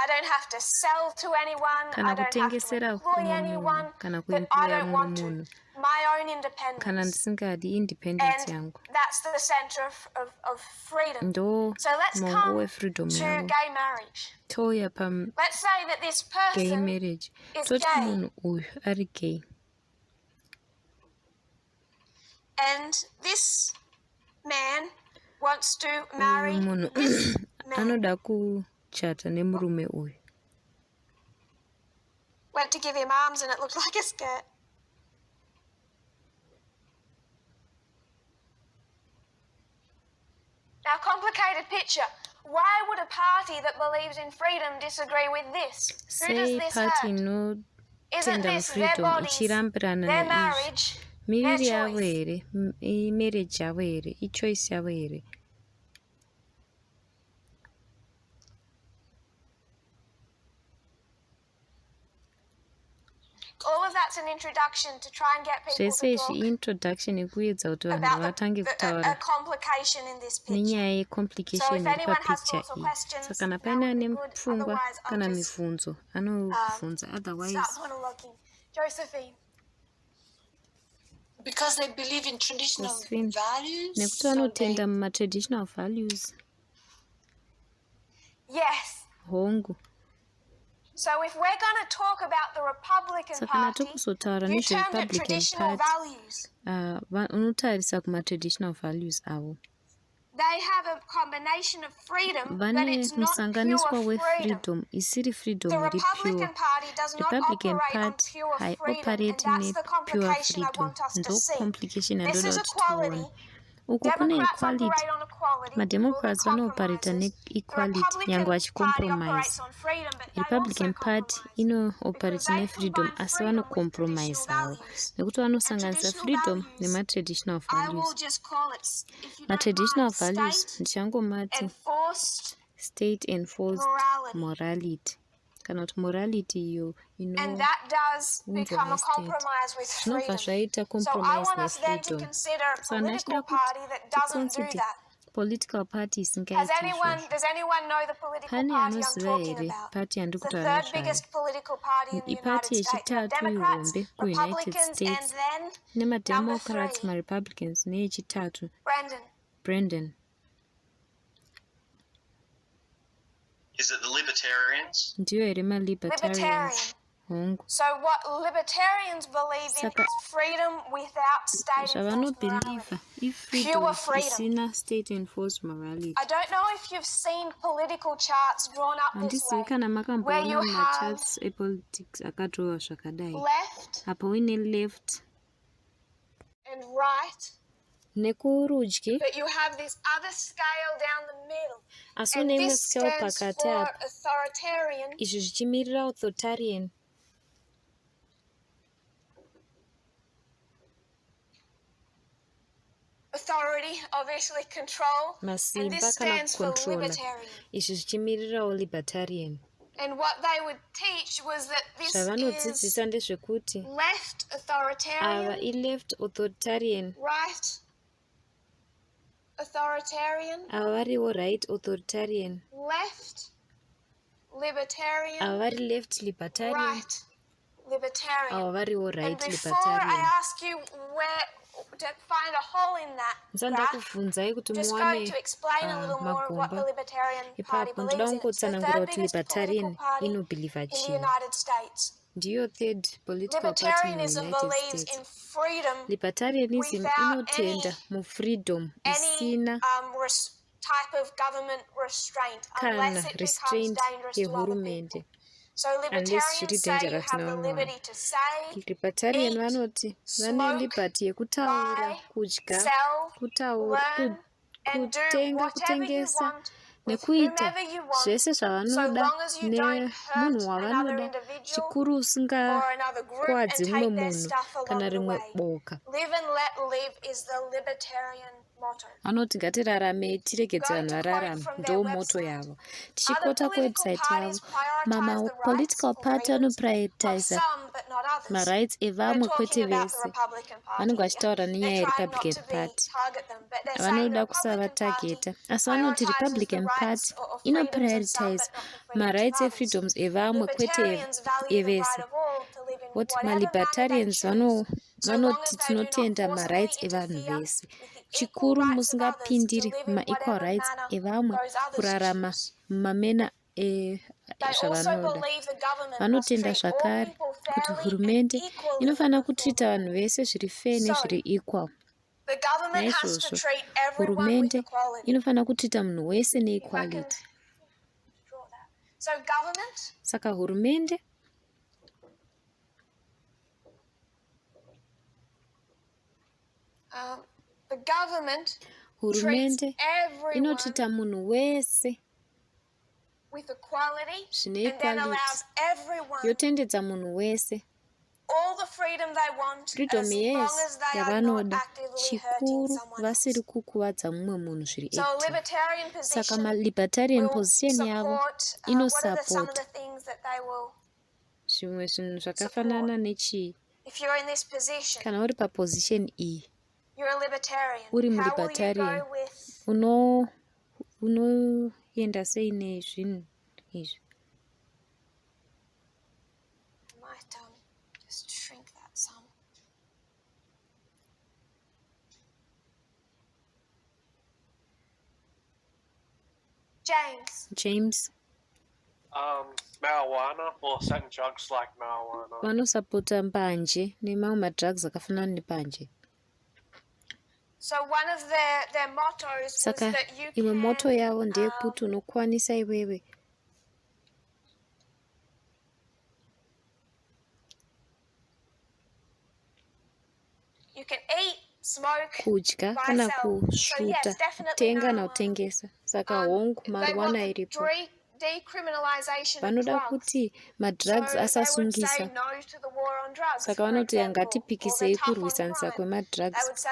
D: I don't have to sell to anyone,
B: kana
D: I don't have to
B: kutengesera
D: employ
B: kumwe
D: anyone,
B: munhu kana
D: but I
B: kuemploya
D: don't
B: mumwe
D: want to.
B: munhu
D: My own
B: kana
D: independence.
B: ndisingadi independence
D: And
B: yangu.
D: that's the center of freedom.
B: ndo
D: So let's
B: mongo
D: come
B: wefreedom
D: to
B: yavo.
D: gay marriage.
B: touya pagay
D: Let's say that this person
B: marriage.
D: is
B: toti
D: gay
B: munhu uyu ari gay
D: and this man wants to marry
B: uyu munhu
D: this man.
B: anoda kuchata nemurume uyu.
D: Went to give him arms and it looked like a skirt. Now, complicated picture. Why would a party that believes in freedom disagree with this? Who does
B: sei
D: this
B: party
D: hurt? Isn't
B: inotenda
D: this their
B: mufreedom
D: bodies,
B: ichirambirana
D: their
B: naizvi?
D: marriage, their
B: miviri yavo
D: choice?
B: here imarriage yavo here ichoice yavo here.
D: All of that's an introduction to try and get people
B: zvese
D: to
B: izvi
D: talk
B: introduction yekuedza kuti vanhu
D: about
B: vatange
D: a
B: kutaura
D: complication in this picture.
B: nenyaya
D: So
B: yecomplication
D: if
B: iri
D: anyone has
B: papicture
D: thoughts or
B: iyi.
D: questions,
B: saka kana
D: that
B: paine
D: would be
B: ane
D: good.
B: pfungwa
D: Otherwise, I'll
B: kana
D: just
B: mibvunzo anobvunza otherwise.
D: start monologuing. Josephine.
F: Because they believe in traditional
B: Josephine,
F: values.
B: nekuti
F: So
B: vanotenda
F: they,
B: mumatraditional values.
D: Yes.
B: hongu
D: So if we're going to talk about the Republican
B: saka kana
D: Party,
B: tokuzotaura
D: you termed it
B: nezverepublican
D: traditional
B: party
D: values.
B: unotarisa kumatraditional values avo.
D: They have a combination of freedom, but
B: vane
D: it's not
B: musanganiswa
D: pure freedom.
B: wefreedom isiri freedom
D: The
B: iri
D: Republican
B: pure.
D: Party does not
B: Republican
D: operate on
B: Party
D: pure freedom, and
B: haioperate
D: that's the
B: nepure
D: complication I
B: freedom.
D: want us to
B: ndo
D: see.
B: complication
D: This
B: yandoda
D: is
B: kuti
D: equality.
B: tione. uku kune
D: Democrats
B: equality.
D: operate on equality.
B: mademocrats
D: All the
B: vanoparata
D: compromises.
B: neequality
D: The
B: nyange
D: Republican Party
B: vachicompromise.
D: operates on freedom, but they
B: republican
D: also
B: party
D: compromise.
B: inooperate
D: Because they
B: nefreedom
D: combine
B: asi
D: freedom with
B: vanocompromise
D: traditional
B: havo
D: values.
B: nekuti vanosanganisa
D: traditional
B: freedom
D: values,
B: nematraditional
D: I will
B: values.
D: just call it, if you don't
B: matraditional
D: mind,
B: values
D: state
B: ndichangomati
D: enforced
B: state enforced
D: morality.
B: morality kana kuti morality iyo
D: And that does become a
B: state.
D: compromise with
B: zvinobva
D: freedom.
B: zvaita
D: So I
B: compromise
D: want us then to
B: nefreedom.
D: consider a
B: So
D: political
B: ndachida
D: party that doesn't do
B: ticonsider
D: that.
A: political parties
D: Does
A: ngaiti
D: anyone know the political
A: pane
D: party I'm
A: anoziva
D: talking
A: here
D: about?
A: party
D: It's the
A: yandikutaura
D: third
A: nezvayo
D: biggest political party in the
A: ipati
D: United States. You have
A: yechitatu
D: Democrats,
A: ihombe kuunited
D: Republicans, and
A: states
D: then
A: ine
D: number
A: mademocrats
D: 3,
A: marepublicans neyechitatu
D: Brendan.
C: Is it the libertarians?
A: ndiyo here malibertarians hongu
D: So what libertarians believe in
A: Saka-
D: is freedom without state-enforced morality.
A: zvavanobhelievha ifreedom
D: Pure freedom.
A: isina state enforced morality
D: I don't know if you've seen political charts drawn up this
A: handizivi
D: way,
A: kana
D: where
A: makamboona
D: you have
A: macharts epolitics akadrowa zvakadai
D: left
A: apa uine left
D: and right,
A: nekurudyi
D: but you have this other scale down the middle.
A: asi
D: And
A: une imwe
D: this
A: scale
D: stands
A: pakati
D: for
A: apa
D: authoritarian.
A: izvi zvichimirira authoritarian
D: Authority, obviously control, and
A: masimba
D: this
A: kana
D: stands for
A: kucontrola
D: libertarian.
A: izvi zvichimirirawo libertarian
D: And what they would teach was that this is
A: zvavanodzidzisa ndezvekuti
D: left
A: ava
D: authoritarian,
A: ileft authoritarian
D: right authoritarian,
A: ava variwo right authoritarian
D: left libertarian,
A: ava vari left libertarian
D: right libertarian.
A: ava variwo
D: And
A: right
D: before I
A: libertarian
D: ask you where to find a hole in that
A: ndisanda
D: graph,
A: kubvunzai kuti
D: just going
A: muwane
D: to explain a little more what the
A: magomba
D: Libertarian Party
A: ipapo
D: believes
A: ndoda
D: in. It's the
A: kungotsanangura
D: third
A: kuti
D: biggest
A: libertarian
D: political party
A: inobhilivha
D: in the
A: chii
D: United States.
A: ndiyo third political party
D: Libertarianism
A: muunited
D: believes
A: states
D: in freedom
A: libertarianism
D: without
A: inotenda mufreedom isina
D: type of government restraint,
A: kana
D: unless it becomes
A: restraint
D: dangerous to other people.
A: yehurumende
D: So
A: unless
D: libertarians
A: zviri
D: say you
A: dangerous
D: have the
A: nevamwe vanhu
D: liberty to say,
A: libertarian
D: eat,
A: vanoti vane
D: smoke,
A: liberty yekutaura
D: buy,
A: kudya
D: sell,
A: kutaura
D: learn, and do
A: kutenga
D: whatever you
A: kutengesa
D: want with
A: nekuita
D: whomever you want,
A: zvese
D: so
A: zvavanoda
D: long as you don't
A: nemunhu
D: hurt another
A: wavanoda
D: individual
A: chikuru
D: or another group and
A: usingakuwadzi mumwe
D: take their
A: munhu
D: stuff
A: kana
D: along the
A: rimwe
D: way.
A: boka
D: Live and let live is the libertarian motto.
A: vanoti ngatirarame tiregedze vanhu vararame ndo moto yavo tichikota kuwebsite yavo mamapolitical party anoprioritiza marights evamwe kwete vese vanenge vachitaura nenyaya yerepublican party vanoda kusavatageta asi vanoti republican party inoprioritize marights efreedoms evamwe kwete evese what malibertarians vanoti tinotenda marights evanhu vese chikuru musingapindiri mumaequal rights evamwe kurarama mumamena zvavanoda vanotenda zvakare kuti hurumende inofanira kutrita vanhu vese zviri fair nezviri equal naizvozvo hurumende inofanira kutrita munhu wese neequality saka hurumende hurumende inotrita munhu wese zvine equality yotendedza munhu wese freedom yese yavanoda chikuru vasiri kukuwadza mumwe munhu zviri active saka malibertarian position yavo inosapota zvimwe zvinhu zvakafanana nechii kana uri paposition iyi uri mulibertarian unoenda sei nezvinhu izvi James
I: marijuana or certain drugs like marijuana.
A: Vanosapota mbanje nemamwe madrugs akafanana nepanje. Saka imwe moto yavo ndeyekuti unokwanisa iwewe kudya kana kusvuta kutenga kana kutengesa. Saka hongu marijuana iripo. Vanoda kuti madrugs asasungisa. Saka vanoti ngatipikisei kurwisanisa kwemadrugs.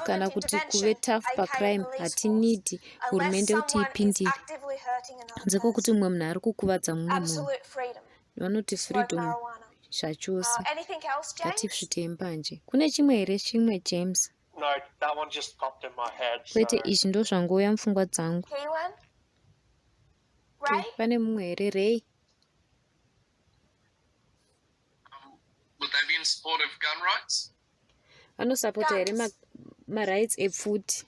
A: Kana kuti kuve tough pacrime hatinidi hurumende kuti ipindire. Kunze kwokuti mumwe munhu ari kukuvadza mumwe munhu. Vanoti freedom zvachose. Ngatisvitei mbanje. Kune chimwe here chimwe James?
I: No, that one just popped in my head.
A: Kwete
I: So.
A: izvi ndo zvangouya mupfungwa dzangu.
D: Keelan? Ray?
A: Pane mumwe here Ray?
E: Would they be in support of gun rights?
A: Vanosapota here marights epfuti?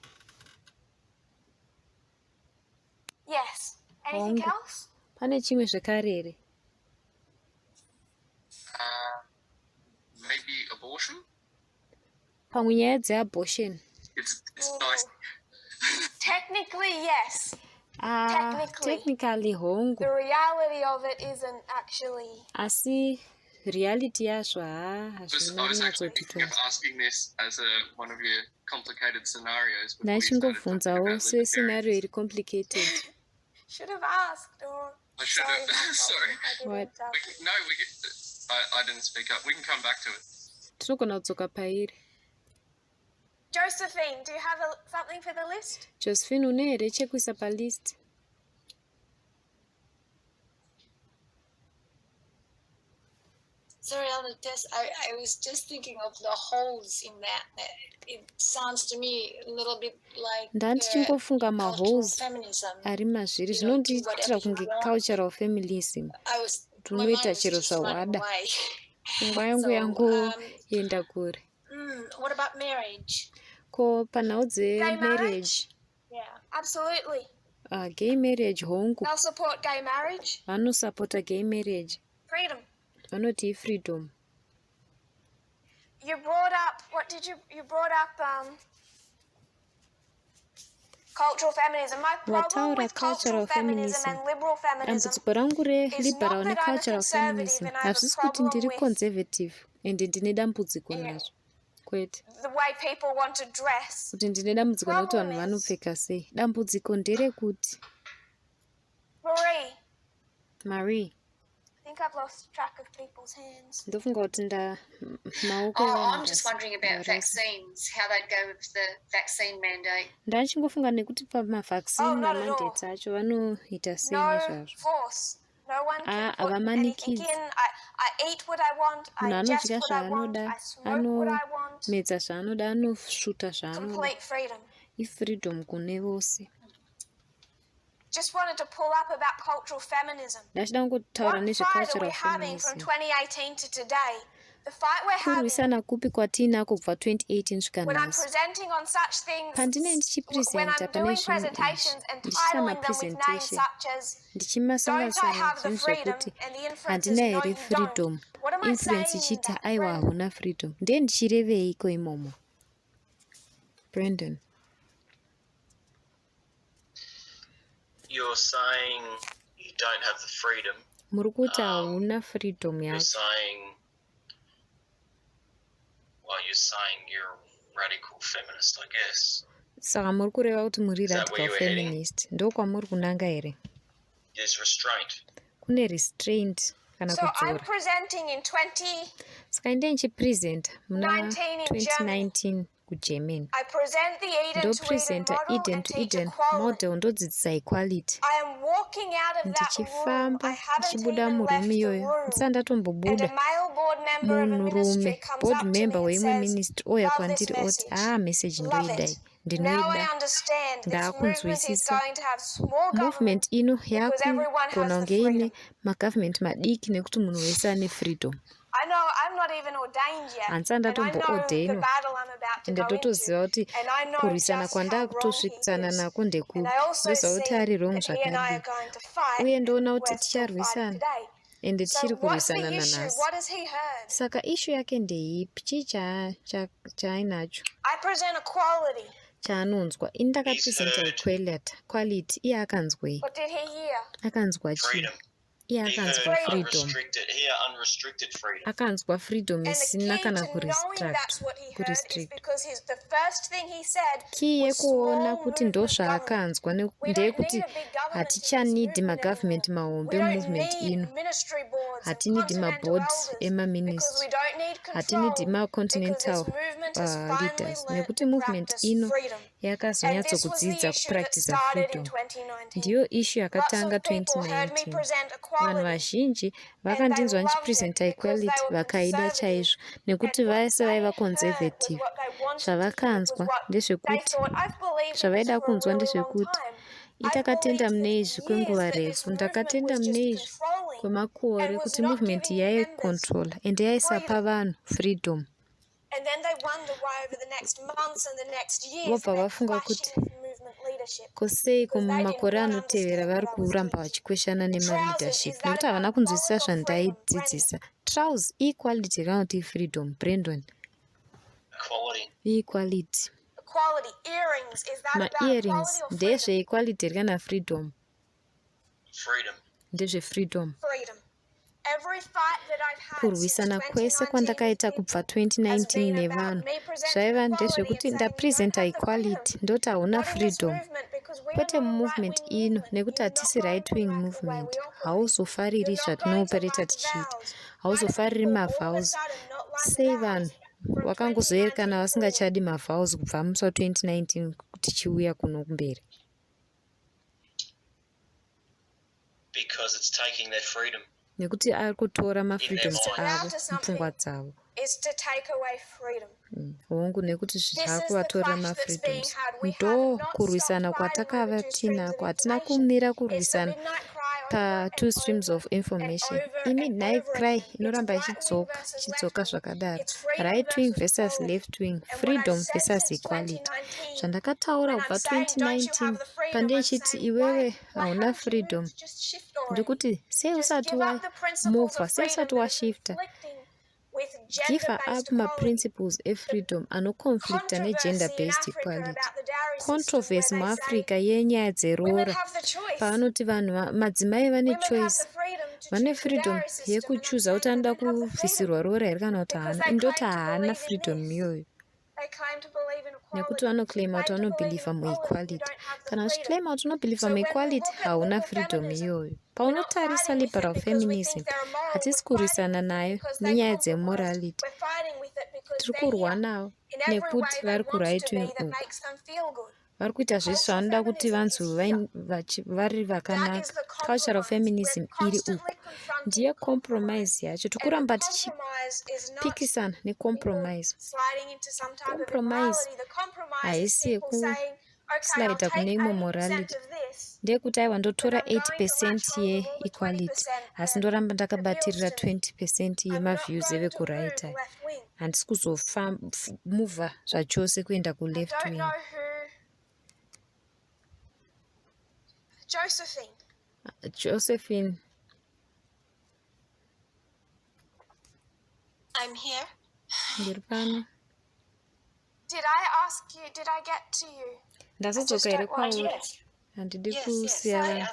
D: Yes. Anything else?
A: Pane chimwe zvekare here?
E: Maybe abortion?
A: Pamwe nyaya dzeabortion?
E: It's nice.
D: Technically, yes.
A: Technically hongu.
D: The reality of it isn't actually.
A: Asi reality yazvo
E: I was actually thinking of asking this as one of your complicated scenarios.
A: Ndachingobvunzawo scenario iri complicated.
D: Should have asked, or
E: I should have. Sorry.
A: What?
E: I didn't speak up. We can come back to it.
A: Tinogona kudzoka pairi.
D: Josephine, do you have something for the list?
A: Josephine, une here chekuisa palist?
F: Sorry, I was just thinking of the holes in that. It sounds to me a little bit like
A: Ndantichingofunga maholes
F: feminism.
A: ari mazviri zvinondiitira kunge cultural feminism. Tunoita chero zvawada. Pfungwa yangu yangoenda kure.
F: What about marriage?
A: Ko panhau dzemarriage?
D: Yeah, absolutely.
A: Gay marriage hongu.
D: They'll support gay marriage.
A: Vanosapota gay marriage.
D: Freedom.
A: Vanoti freedom.
D: You brought up, what did you brought up cultural feminism. My problem with cultural feminism and liberal feminism is not that I'm a conservative and I have a problem with
A: conservative and ndine dambudziko nazvo.
D: The way people want to dress.
A: Kuti ndine dambudziko nokuti vanhu vanopfeka sei. Dambudziko nderekuti. Marie.
D: I think I've lost track of people's hands.
A: Ndofunga kuti maoko
J: I'm just wondering about vaccines, how they'd go with the vaccine mandate.
A: Ndachingofunga nekuti pamavaccine namandates acho vanoita sei nezvazvo.
D: Force. No one can put
A: havamanikidzi.
D: Again, I eat what I want, I ingest what I want, I smoke what I want.
A: Anomedza zvaanoda, anosvuta zvaanoda.
D: Complete freedom.
A: Ifreedom kune vose.
D: Just wanted to pull up about cultural feminism.
A: What fight are we
D: having from 2018 to today? The fight we're having when I'm presenting on such things, when I'm doing presentations and titling them with names such as don't I have the freedom and the inference is no you don't. What am I saying?
A: Brendan.
C: You're saying you don't have the freedom. You're saying you're a radical feminist, I guess.
A: Saka muri kureva kuti muri radical feminist. Ndokwamuri kunanga here?
C: There's restraint.
A: Kune restraint kana kudzora.
D: So I'm presenting in 20.
A: Saka inde ndichipresenta muna 2019 kuGermany.
D: I present the Eden to Eden model
A: ndodzidzisa equality.
D: I am walking out of that room. I haven't even left the room. And a male board member of a ministry comes up to me and says, love this message. Love it. Now I understand this movement is going to have small government because everyone has the freedom. I know I'm not even ordained yet, and I know the battle I'm about to go into, and I know just how wrong he is. And I also see that he and I are going to fight, we're still fighting today. So what's the issue? What has he heard? I present equality.
A: Equality.
D: What did he hear?
C: Freedom.
A: Akanzwa freedom.
C: Unrestricted freedom.
A: Akanzwa freedom isina kana
D: kurestrict.
A: Key yekuona kuti ndozvaakanzwa ndeyekuti hatichanidi magovernment mahombe movement ino. Hatinidi maboard emaministry. Hatinidi macontinental leaders nekuti movement ino yakazonyatsokudzidza kupractice freedom. Ndiyo issue yakatanga 2019. Vanhu vazhinji vakandinzwa ndichipresenta equality vakaida chaizvo nekuti vese vaiva conservative. Zvavakanzwa ndezvekuti zvavaida kunzwa ndezvekuti itakatenda mune izvi kwenguva refu, ndakatenda mune izvi kwemakore kuti movement yaicontrola ende yaisapa vanhu freedom. Vobva vafunga kuti koseiko mumakore anotevera vari kuramba vachikweshana nemaleadership nekuti havana kunzwisisa zvandaidzidzisa. Trials equality kana kuti freedom. Brandon. Equality. Ma-earrings ndezve-equality kana freedom? Ndezve-freedom. Kurwisana kwese kwandakaita kubva 2019 nevanhu zvaiva ndezvekuti ndapresenta equality ndoti hauna freedom. Kwete mumovement ino nekuti hatisi right wing movement. Hauzofariri zvatinopereta tichiita. Hauzofariri mavhows. Sei vanhu wakangozoerekana vasingachadi mavhows kubva musi wa2019 tichiuya kuno kumberi?
C: Because it's taking their freedom.
A: Nekuti ari kutora mafreedoms avo mupfungwa dzavo. Hongu nekuti zviri kuvatorera mafreedoms. Ndo kurwisana kwatakava tinako. Hatina kumira kurwisana pa2 streams of information. Imi nai cry inoramba ichidzoka zvakadaro. Right wing versus left wing. Freedom versus equality. Zvandakataura kubva 2019 pandeichiti iwewe hauna freedom. Ndikuti sei usati wamovha, sei usati washifta. Give up ma-principles e-freedom anoconflicta ne-gender-based equality. Controversy muAfrica yenyaya dzerora. Pavanoti vanhu madzimai vane choice. Vane freedom yekuchuza kuti anoda kubvisirwa rora here kana kuti haana. Indoti haana freedom iyoyo. Nekuti vanoclaima kuti vanobhilivha muequality. Kana uchiclaima kuti unobhilivha muequality hauna freedom iyoyo. Paunotarisa liberal feminism hatisi kurwisana nayo nenyaya dzemorality. Tiri kurwa navo nekuti vari kuright wing uku. Vari kuita zvese zvanoda kuti vanzwe vari vakanaka. Cultural feminism iri uku. Ndiye compromise yacho. Tikuramba tichipikisana necompromise. Compromise haisi yekuslaida kune imwe morality. Ndeyekuti aiwa ndotora 80% yeequality asi ndoramba ndakabatirira 20% yemaviews evekuraita. Handisi kuzomuvha zvachose kuenda kuleft wing. Josephine.
F: I'm here.
A: Ndiri pano.
D: Did I get to you?
A: Ndazodzoka here kwauri. Handidi kusiya vanhu.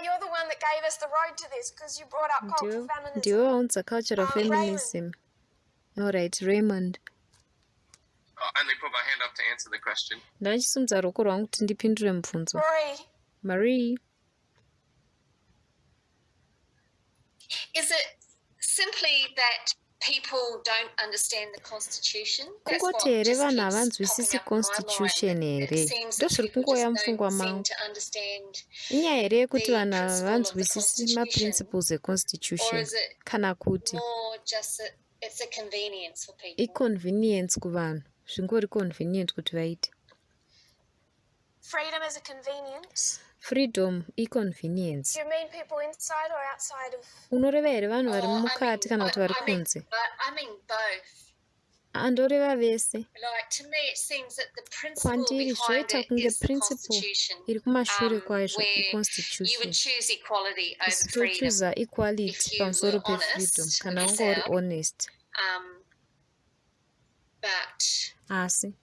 D: You're the one that gave us the road to this because you brought up cultural feminism.
A: Ndiwe waunza cultural feminism. All right, Raymond.
E: I only put my hand up to answer the question.
A: Ndachisimudza ruoko rwangu kuti ndipindure mubvunzo. Marie.
J: Is it simply that people don't understand the constitution?
A: Kungoti here vanhu havanzwisisi constitution here. Ndozviri kungoya mupfungwa mangu. Inyaya here yekuti vanhu havanzwisisi maprinciples econstitution kana kuti iconvenience kuvanhu. Zvingori convenient kuti vaite.
D: Freedom is a convenience.
A: Freedom inconvenience.
D: Do you mean people inside or outside of?
A: Unoreva here vanhu vari mukati kana kuti vari kunze?
J: I mean both.
A: Andoreva vese.
J: Like to me it seems that the principle
A: Kwandiri
J: behind
A: zvoita
J: it
A: kunge
J: is the
A: principle
J: constitution.
A: iri kumashure kwaizvo
J: Where
A: iconstitution.
J: you would choose equality over freedom.
A: Tochuza equality
J: if you
A: pamusoro
J: were
A: pefreedom
J: honest
A: kana
J: with
A: wanga uri
J: yourself.
A: honest.
J: But
A: Asi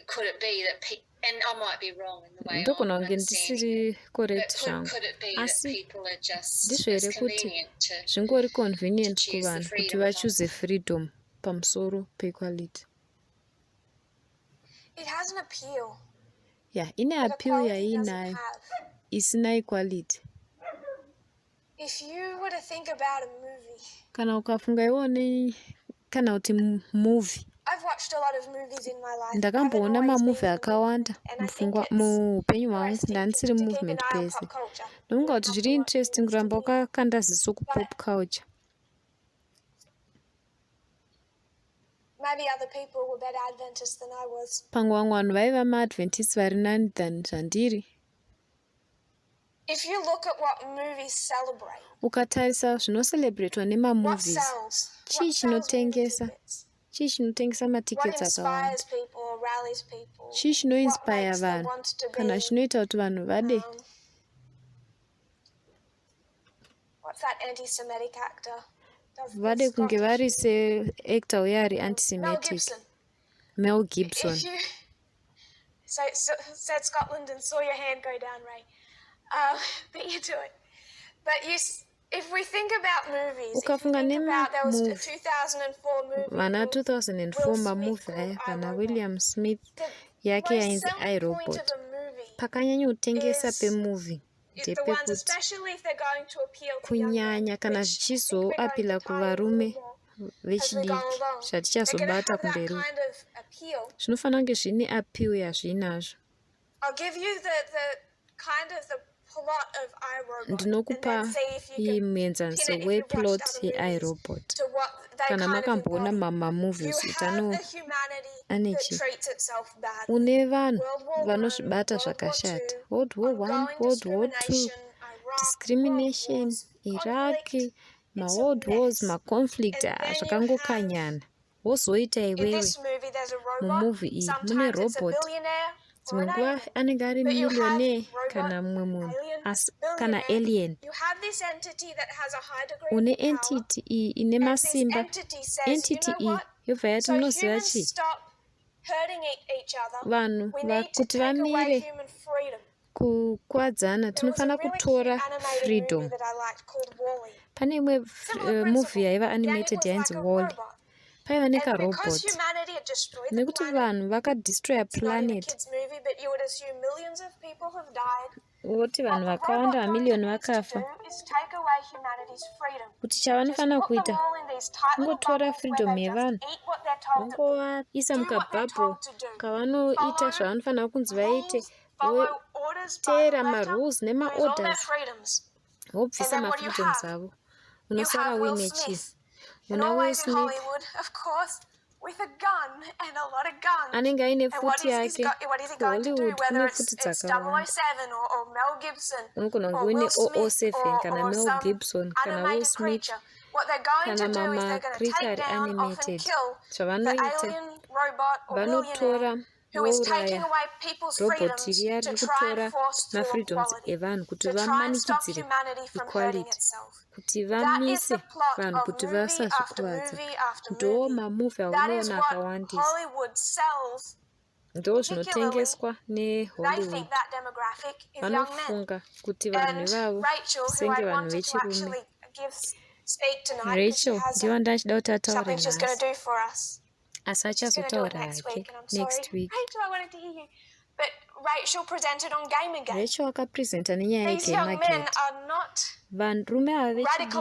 J: could it be that and I might be wrong in the way
A: ndogona
J: I'm
A: kunge
J: understanding
A: ndisiri
J: it,
A: correct
J: but
A: zvangu.
J: could it be that
A: Asi
J: people are just
A: ndizvo
J: it's
A: here kuti
J: convenient to
A: zvingori convenient
J: choose the
A: kuvanhu kuti
J: freedom
A: vachuze freedom pamusoro pequality.
D: It has an appeal.
A: Yeah, ine
D: that
A: appeal
D: equality doesn't
A: yainayo
D: have.
A: isina equality.
D: If you were to think about a movie
A: Kana ukafunga iwone kana kuti movie.
D: I've watched a lot of movies in my life.
A: Ndakamboona mamovie akawanda muupenyu hwangu ndanisiri movement pese. Ndofunga kuti zviri interesting kuramba wakakanda ziso kupop culture.
D: Maybe other people were better Adventists than I was.
A: Pamwe vamwe vanhu vaiva maadventist vari nani than zvandiri.
D: If you look at what movies celebrate,
A: ukatarisa zvinocelebratewa nemamovies, chii chinotengesa? Chii chinotengesa matiketi akawanda? Chii chinoinspire vanhu? Kana chinoita kuti vanhu vade?
D: What's that anti-Semitic actor?
A: Vade kunge vari se-actor uya ari anti-Semitic. Mel Gibson.
D: So said Scotland and saw your hand go down, Ray. Beat you to it. But if we think about movies, if we think about, there was a 2004 movie.
A: Vana 2004 mamovie aya, vana William Smith yake yainzi iRobot. Pakanyanya kutengesa pemovie ndepekuti kunyanya kana zvichizoapila kuvarume vechidiki zvatichazobata kumberi. Zvinofanira kunge zvine appeal yazvinazvo.
D: I'll give you the kind of the plot of iRobot.
A: Ndinokupa iyi muenzaniso weplot yeIRobot. Kana makamboona mamamovies utano anechi une vanhu vanozvibata zvakashata. World War I, World War II, discrimination, Iraq, ma-world wars, ma-conflict, zvakangokanyana. Wozoita iwewe mumovie iyi mune robot. Dzimwe nguva anenge ari millionaire kana mumwe munhu, kana alien. Une entity iyi ine masimba. Entity iyi yobva yati munoziva chii? Vanhu kuti vamire kukwadzana tinofanira kutora freedom. Pane imwe movie yaiva animated yainzi Wall-E. Paiva nekarobot. Nekuti vanhu vakadestroya planet. Woti vanhu vakawanda mamiliyoni vakafa. Kuti chavanofanira kuita kungotora freedom yevanhu vangovaisa mukabhabhule kavanoita zvavanofanira kunzi vaite, voteera marules nemaorders, vobvisa mafreedoms avo. Unosara uine chii? Una Will Smith anenge aine futi yake. Kuhollywood kune futi dzakawanda. Unogona kunge uine 007 kana Mel Gibson kana Will Smith kana mamakricha ari animated. Zvavanoita vanotora vouraya robot riya riri kutora mafreedoms evanhu kuti vamanikidzire equality, kuti vamise vanhu kuti vasazvikuvadza. Ndo mamovie aunoona akawandisa. Ndo zvinotengeswa neHollywood. Vanofunga kuti vanhu ivavo senge vanhu vechirume. Rachel ndiwo ndachida kuti ataure nhasi. Asi achazotaura hake next week. Rachel akapresenta nenyaya yegamagate. Vanhurume ava vechidiki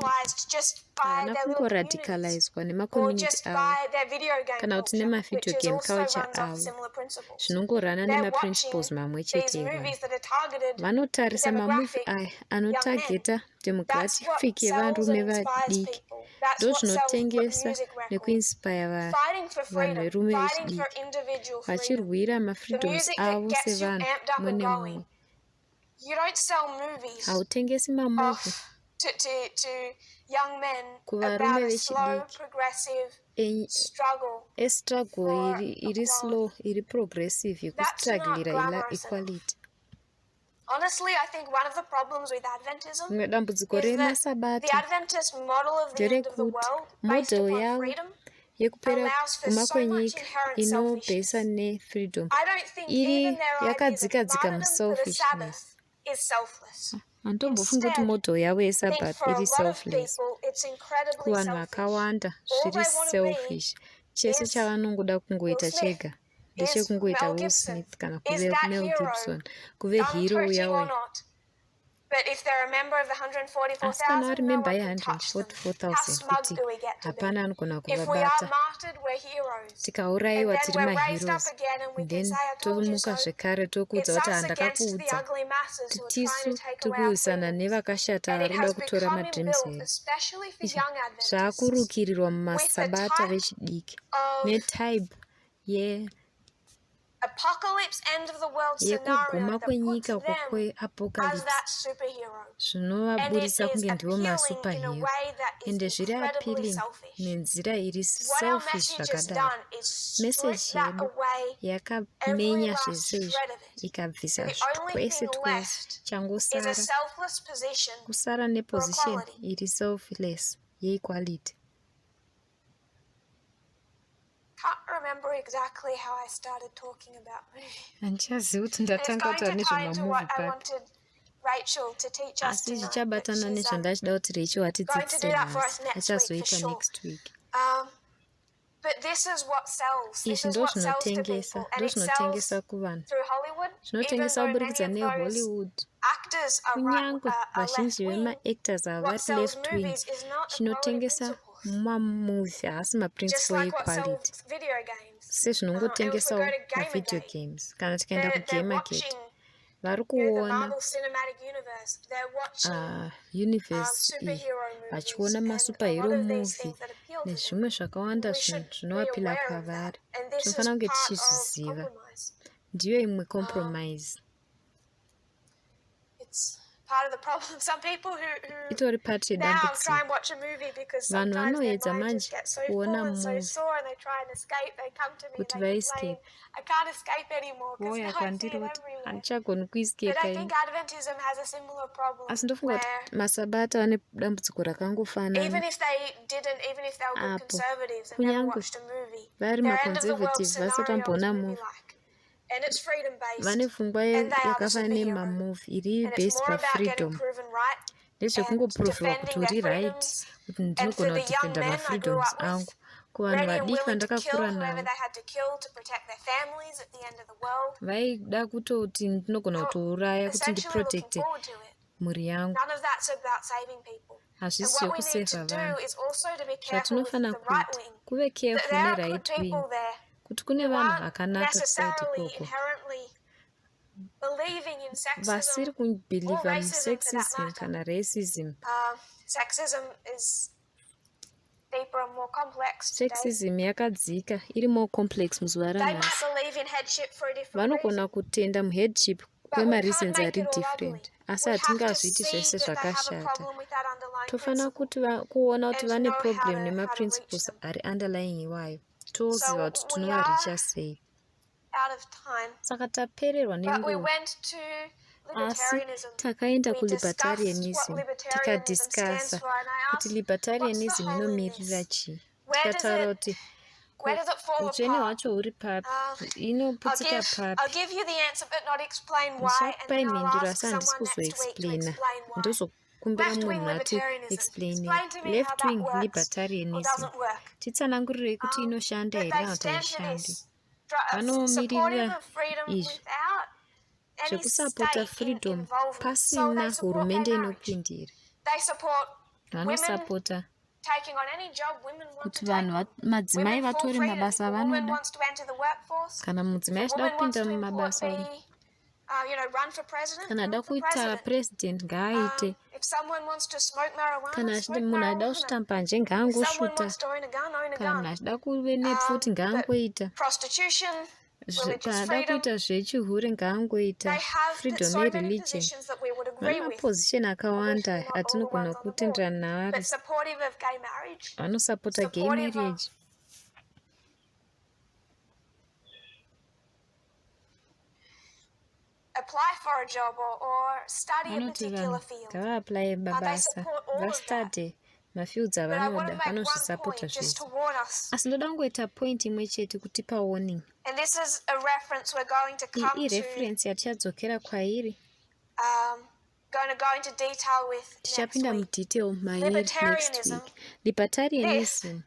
A: havana kungoradicalizwa nemakommunity avo kana kuti nemavideo game culture avo. Zvinongorana nemaprinciples mamwe chete evanhu. Vanotarisa mamovie aya anotageta demographic yevanhurume vadiki. Ndo zvinotengesa nekuinspire vanhu verume vechidiki vachirwira mafreedoms avo sevanhu mumwe nemumwe. Hautengesi mamovie kuvarume vechidiki estruggle iri slow, iri progressive yekustrugglira equality.
D: Honestly, I think one of the problems with Adventism
A: dambudziko
D: is that
A: remasabati
D: the Adventist model of the end of the world, based
A: model
D: upon
A: yavo
D: freedom,
A: yekupera
D: allows for
A: guma
D: so much
A: kwenyika
D: inherent
A: inobhesa
D: selfishness.
A: nefreedom
D: I don't think
A: iri
D: even their idea that
A: yakadzikadzika
D: martyrdom for the
A: muselfishness.
D: Sabbath is selfless.
A: Handombofunga kuti model yavo
D: I think
A: yeSabbath
D: for a
A: iri
D: lot of
A: selfless.
D: people, it's incredibly
A: Kuvanhu
D: selfish.
A: vakawanda
D: All
A: zviri
D: they want to
A: selfish. Chese
D: is
A: chavanongoda kungoita
D: Will Smith,
A: chega
D: is
A: ndechekungoita
D: Mel
A: Will
D: Gibson,
A: Smith kana
D: is
A: kuve
D: that
A: Mel
D: hero
A: Gibson, kuve hero
D: gun-toting or
A: yawe.
D: not. But if they're a member of the
B: asi kana
D: 144,000,
B: vari
D: no
B: member
D: one can touch them. How
B: 144,000
D: smug
B: kuti
D: do we get to
B: hapana
D: be?
B: anogona
D: If we are
B: kuvabata.
D: martyred, we're heroes. And
B: Tikaurayiwa
D: then
B: tiri
D: we're raised up
B: maheroes,
D: again and we can
B: then
D: say, I told you
B: tomuka
D: so.
B: zvekare tokuudza
D: It's
B: kuti
D: us against the
B: handakakuudza.
D: ugly masses who are trying
B: Tisu
D: to take away our
B: tikuwisana
D: freedoms.
B: nevakashata
D: And it
B: vari kuda
D: has
B: kutora
D: become
B: madreams
D: inbuilt,
B: edu.
D: especially for
B: Izvi
D: young Adventists,
B: zvaakurukirirwa
D: with a
B: mumasabata
D: type
B: vechidiki
D: of
B: netype
D: apocalypse, end of the world
B: yekuguma
D: scenario that
B: kwenyika
D: puts them as
B: kwekweapocalypse
D: that superhero. And
B: zvinovaburisa
D: it is
B: kunge ndivo
D: appealing in a
B: masupahero,
D: way that is
B: ende zviri
D: incredibly
B: appealing
D: selfish.
B: nenzira iri
D: What our
B: selfish
D: message has
B: zvakadaro.
D: done is stripped
B: Meseji
D: that
B: yedu
D: away, every
B: yakamenya
D: last
B: zvese izvi
D: shred of it.
B: ikabvisa
D: And the only
B: twese
D: thing
B: twese.
D: left is a
B: Changosara
D: selfless position
B: kusara
D: for
B: neposition
D: equality.
B: iri selfless yeequality.
D: Can't remember exactly how I started talking about movies.
B: Handichazivi kuti
D: And it's
B: ndatanga
D: going
B: kutaura
D: to tie into
B: nezvemamuvi
D: what I
B: papi,
D: wanted Rachel to teach us
B: asi
D: tonight. But
B: zvichabatana
D: she's
B: nezvandachida kuti Rachel
D: going to do
B: atidzidzise
D: that for
B: nhasi,
D: us next week for
B: achazoita
D: sure.
B: next week.
D: But this is what sells. This
B: Izvi
D: is what sells to
B: ndozvinotengesa,
D: people, and it sells
B: ndozvinotengesa kuvanhu,
D: through Hollywood. Even
B: zvinotengesa
D: though many
B: kuburikidza
D: of those
B: nehollywood.
D: actors are
B: Kunyange vazhinji
D: left wing,
B: vemaactors ava
D: what
B: vari
D: sells
B: left wing,
D: movies is not equality
B: chinotengesa
D: principles.
B: mamuvi haasi
D: Just
B: maprinciple
D: like what
B: equality,
D: sells video games.
B: sezvinongotengesawo
D: And if we go to
B: mavideo
D: Gamergate,
B: games. Kana tikaenda
D: they're
B: kugamergate
D: watching
B: vari
D: the
B: kuona
D: Marvel Cinematic Universe. They're watching
B: universe iyi
D: superhero movies
B: vachiona
D: and a
B: masuperhero
D: lot of these
B: movie
D: things that appeal to them.
B: nezvimwe zvakawanda
D: We should be
B: zvinovapila
D: aware of
B: kwavari.
D: that. And this is
B: Tinofanira kunge
D: part of
B: tichizviziva.
D: compromise.
B: Ndiyo imwe compromise.
D: It's part of the problem. Some people who
B: Itori part
D: now try
B: yedambudziko.
D: and watch a movie because
B: Vanhu
D: sometimes their
B: vanoedza
D: mind
B: manje
D: just gets so full
B: kuona
D: and so
B: movie
D: sore and they try and escape. They come to me and
B: kuti
D: they complain,
B: vaescape.
D: I can't escape anymore because
B: Vauya
D: now I see
B: kwandiri
D: it
B: kuti
D: everywhere.
B: handichagoni
D: But
B: kuescapa
D: I
B: ini.
D: think Adventism has a similar problem
B: Asi ndofunga
D: where
B: kuti masabata vane dambudziko rakangofanana.
D: even if they were good
B: Apo
D: conservatives and never
B: kunyange
D: watched a movie,
B: vari
D: their end of the world
B: maconservative vasati
D: scenario is
B: vamboona
D: movie
B: movie,
D: like. And it's freedom
B: vane
D: based.
B: pfungwa
D: And they are the
B: yakafanana
D: superhero.
B: nemamovie iri
D: And it's
B: based
D: more about getting
B: pafreedom.
D: proven right and
B: Ndezvekungoprovhiwa kuti
D: defending their
B: uri right,
D: freedoms.
B: kuti
D: And for
B: ndinogona
D: the young
B: kudefenda
D: men I grew
B: mafreedoms
D: up with,
B: angu. Kuvanhu
D: ready and
B: vadiki
D: willing to kill
B: vandakakura
D: whoever
B: navo
D: they had to kill to protect their families at the end of the world.
B: vaida kutoti ndinogona kutouraya kuti
D: Essentially looking
B: ndiprotecte
D: forward to it.
B: mhuri yangu.
D: None of that's about saving people. And
B: Hazvisi
D: what we need to
B: zvekusevha
D: do
B: vanhu.
D: is also to be careful with
B: Zvatinofanira
D: the right
B: kuita
D: wing.
B: kuve
D: That
B: careful
D: there are good
B: neright wing,
D: people there
B: kuti kune
D: who
B: vanhu
D: aren't
B: vakanaka kusaidi
D: necessarily
B: ikoko
D: inherently believing in
B: vasiri
D: sexism or
B: kubhilivha
D: racism for that
B: musexism
D: matter.
B: kana racism.
D: Sexism is deeper and more complex today.
B: Sexism yakadzika iri more complex muzuva
D: They might
B: ranhasi.
D: believe in headship for a different reason.
B: Vanogona kutenda muheadship
D: But we
B: kwemareasons
D: can't make
B: ari
D: it all
B: different,
D: ugly.
B: asi
D: We have to
B: hatingazviiti
D: see
B: zvese
D: that they have a
B: zvakashata.
D: problem with that underlying
B: Tofanira
D: principle
B: kuti kuona kuti
D: and
B: vane
D: know how
B: problem
D: to reach
B: nemaprinciples
D: them.
B: ari underlying iwayo, toziva kuti
D: So we
B: tonovaricha sei.
D: out of time.
B: Saka tapererwa
D: But we
B: nenguva,
D: went to
B: asi
D: libertarianism.
B: takaenda
D: We discussed what
B: kulibertarianism,
D: libertarianism stands
B: tikadiskasa
D: for, and I
B: kuti
D: asked, what's the
B: libertarianism
D: hole in
B: inomirira
D: this?
B: chii.
D: Where does
B: Tikataura
D: it
B: kuti
D: fall
B: utsvene
D: apart?
B: hwacho huri papi, inoputsika
D: I'll
B: papi.
D: give you the answer but not explain why, and
B: Ndichakupai
D: then I'll
B: mhenduro
D: ask
B: asi handisi
D: someone next week to
B: kuzoexplaina,
D: explain why.
B: ndozokumbira
D: Left-wing
B: munhu ati
D: libertarianism.
B: explainei.
D: Explain to me how
B: Left
D: that
B: wing
D: works or
B: libertarianism,
D: doesn't work.
B: titsanangurirei kuti inoshanda
D: But
B: here
D: they
B: kana kuti
D: stand for
B: haishandi.
D: this.
B: Vanomiririra
D: Supportive of freedom
B: izvi
D: without any
B: zvekusapota
D: state
B: freedom
D: involvement. So
B: pasina
D: they support gay
B: hurumende
D: marriage.
B: inopindira.
D: They support women
B: Vanosapota
D: taking on any job women want
B: kuti
D: to take
B: vanhu
D: on.
B: madzimai
D: Women full
B: vatore
D: freedom. If
B: mabasa
D: a woman
B: avanoda.
D: wants to enter the workforce,
B: Kana mudzimai
D: if a
B: achida
D: woman wants
B: kupinda
D: to
B: mumabasa,
D: run for president,
B: kana
D: run
B: ada
D: for
B: kuita
D: president.
B: president ngaaite.
D: If someone wants to smoke marijuana,
B: Kana
D: smoke
B: munhu achida
D: marijuana.
B: kusvita mbanje
D: If someone
B: ngaangosvuta.
D: wants to own a gun, own a
B: Kana munhu
D: gun.
B: achida kuve nepfuti ngaangoita.
D: Prostitution, religious
B: Kana ada
D: freedom.
B: kuita zvechihure ngaangoita.
D: They have
B: Freedom
D: so many
B: yereligion.
D: positions that we would agree
B: Vane
D: with.
B: maposition akawanda
D: Obviously not all the
B: atinogona
D: ones on the board.
B: kutenderana navari.
D: But supportive of gay marriage,
B: Vanosapota gay
D: supportive
B: marriage.
D: apply for a job or study a
B: Vanoti
D: particular
B: vanhu
D: field.
B: ngavaaplaye
D: They
B: mabasa,
D: support all of that.
B: vastudhe mafields
D: But I want
B: avanoda,
D: to make one
B: vanozvisapota
D: point just
B: zvese.
D: to warn us.
B: Asi ndoda kungoita point imwe chete kutipa warning.
D: And this is a reference we're going to come
B: Iyi
D: to.
B: reference yatichadzokera kwairi.
D: Going to go into detail with next
B: Tichapinda
D: week.
B: mudetail mairi next
D: Libertarianism,
B: week. Libertarianism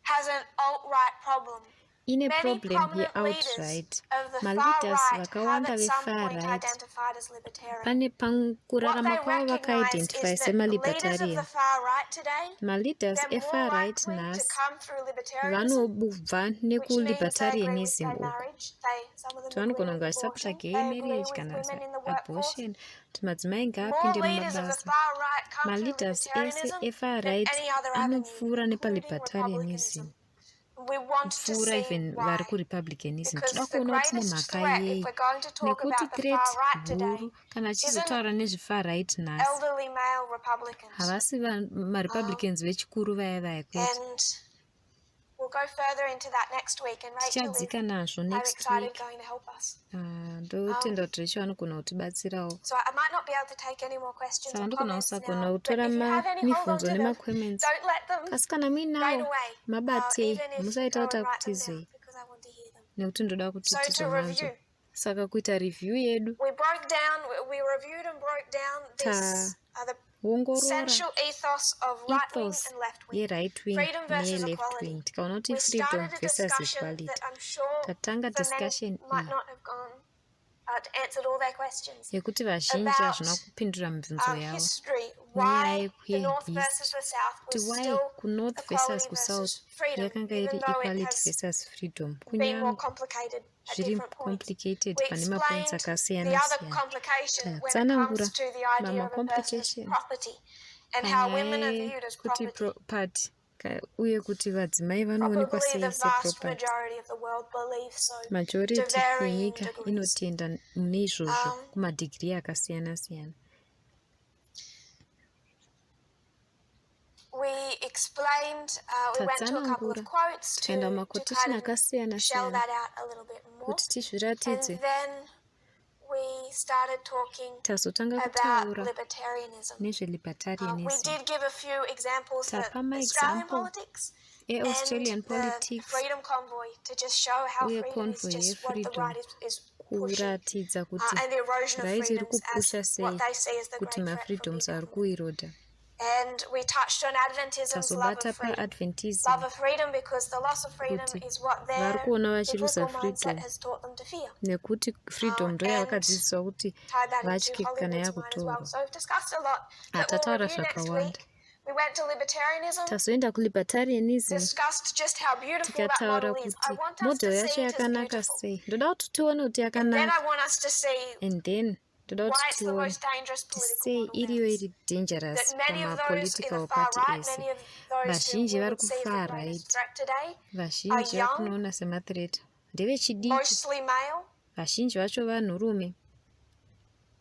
D: has an alt-right problem.
A: ine
D: Many
A: problem
D: prominent
A: ye-outright.
D: leaders of the far
A: Maleaders
D: right have
A: vakawanda
D: at some
A: ve-far
D: point
A: right
D: identified as libertarian.
A: pane
D: What
A: kurarama
D: they
A: kwavo
D: recognize is
A: vakaidentify
D: that leaders of the
A: sema-libertarian.
D: far right today,
A: Maleaders
D: they're more
A: e-far right
D: likely to
A: nhasi
D: come through libertarianism,
A: vanobva
D: which means they agree with
A: neku-libertarianism
D: gay
A: uko.
D: marriage. Some of them agree
A: Vanogona
D: with
A: kungasapota
D: abortion.
A: gay
D: They agree
A: marriage
D: with
A: kana
D: women in the workforce.
A: abortion kuti madzimai
D: More
A: ngaapinde
D: leaders of the
A: mumabasa.
D: far right come through
A: Maleaders ese
D: libertarianism
A: e-far
D: than
A: right
D: any other avenue,
A: anopfuura
D: including
A: nepa-libertarianism.
D: republicanism. We want to
A: Kupfuura
D: see
A: even
D: why.
A: vari kurepublicanism.
D: Because
A: Toda
D: the
A: kuona kuti tine
D: greatest
A: mhaka
D: threat, if
A: yei.
D: we're going to talk
A: Nekuti
D: about the
A: threat
D: far right today,
A: huru kana
D: isn't
A: achizotaura nezve-far right nhasi
D: elderly male Republicans.
A: havasi marepublicans vechikuru vaya vaya kwete.
D: And we'll go further into that next week. And Rachel is,
A: Tichadzika nazvo
D: I'm
A: next
D: excited,
A: week.
D: going to help us.
A: Ndotenda kuti Rachel anogona kutibatsirawo.
D: So I might not be able to take any more questions
A: Saka
D: or
A: ndogona
D: comments
A: kusagona
D: now, but
A: kutora
D: if you have any, hold on
A: mibvunzo
D: to them.
A: nemacomments.
D: Don't let them
A: Asi kana
D: right
A: muinawo
D: away,
A: mabatei,
D: even if you
A: musaita
D: go
A: kuti
D: and write them
A: akutizei
D: down, because I want to hear them.
A: nekuti ndoda kuti
D: So to
A: tizomanzwa.
D: review,
A: Saka kuita review yedu
D: we reviewed and broke down this, the
A: taongorora
D: essential ethos of right wing
A: ethos
D: and left wing.
A: ye-right wing
D: Freedom versus
A: neye-left
D: equality.
A: wing. Tikaona kuti
D: We
A: freedom
D: started a
A: versus
D: discussion
A: equality.
D: that I'm sure
A: Tatanga
D: for
A: discussion
D: many might not have gone answered all their questions.
A: yekuti vazhinji
D: About
A: hazvina kupindura mibvunzo yavo.
D: history,
A: Nyaya
D: why the North versus
A: yehistory.
D: the South
A: Kuti
D: was
A: why
D: still
A: kunorth
D: equality
A: versus kusouth
D: versus freedom,
A: yakanga
D: even
A: iri
D: though it
A: equality
D: has
A: versus freedom.
D: been more
A: Kunyange
D: complicated at
A: zviri
D: different points.
A: complicated
D: We
A: pane mapoints
D: explained the
A: akasiyana
D: other
A: siyana.
D: complication when it
A: Tatsanangura
D: comes to the idea of a person's
A: mamacomplications
D: property and how women are
A: panyaya
D: viewed as
A: kuti
D: property.
A: uye kuti vadzimai vanoonekwa
D: Probably
A: sei
D: the vast
A: seproperty.
D: majority of the world believe so,
A: Majority
D: to varying
A: yenyika
D: degrees.
A: inotenda mune izvozvo kumadhigiri akasiyana siyana.
D: We explained, we went to a couple of quotes to
A: tikaenda
D: kind
A: mumaquotation
D: of
A: akasiyana
D: shell
A: siyana
D: that out a little bit more.
A: kuti tizviratidze.
D: And then we started talking
A: Tazotanga
D: about
A: kutaura
D: libertarianism. We
A: nezve-libertarianism.
D: did give a few examples for
A: Tapa
D: Australian
A: example
D: politics
A: e-Australian
D: and
A: politics
D: the freedom convoy to just show how
A: uye
D: freedom is
A: convoy
D: just what the
A: ye-freedom
D: right is pushing,
A: kuratidza kuti
D: and the erosion of
A: right iri
D: freedoms
A: kupusha
D: as
A: sei
D: what they see as the
A: kuti
D: great threat from big
A: mafreedoms ari
D: government.
A: kuiroda.
D: And we touched on Adventism's love
A: Tazobata
D: of freedom.
A: pa-Adventism
D: Love of freedom because the loss of freedom
A: kuti
D: is what
A: vari
D: their
A: kuona vachirusa
D: biblical mindset
A: freedom
D: has taught them to fear.
A: nekuti freedom ndo yavakadzidziswa kuti
D: Tied that into
A: vatye kana
D: Hollywood's mind as well.
A: yakutorwa.
D: So we've discussed a lot that we'll
A: Hatataura
D: review next
A: zvakawanda.
D: week. We went to libertarianism,
A: Tazoenda kulibertarianism
D: discussed just how beautiful that
A: tikataura
D: model is. I
A: kuti
D: want us
A: model
D: to
A: yacho
D: see it as
A: yakanaka
D: beautiful.
A: sei. Ndoda kuti tione kuti
D: And then
A: yakanaka.
D: I want us to see
A: And then ndoda
D: why
A: kuti
D: it's the
A: tione
D: most dangerous
A: kuti
D: political
A: sei
D: model
A: iriyo
D: there
A: iri
D: is.
A: dangerous
D: That many of those in the
A: pamapolitical
D: far
A: party
D: right,
A: ese.
D: many of those who
A: Vazhinji
D: we
A: vari
D: would see as the
A: kufar
D: greatest
A: right.
D: threat today
A: Vazhinji
D: are
A: vari
D: young,
A: kunoona semathreat ndevechidiki.
D: mostly male,
A: Vazhinji vacho vanhurume.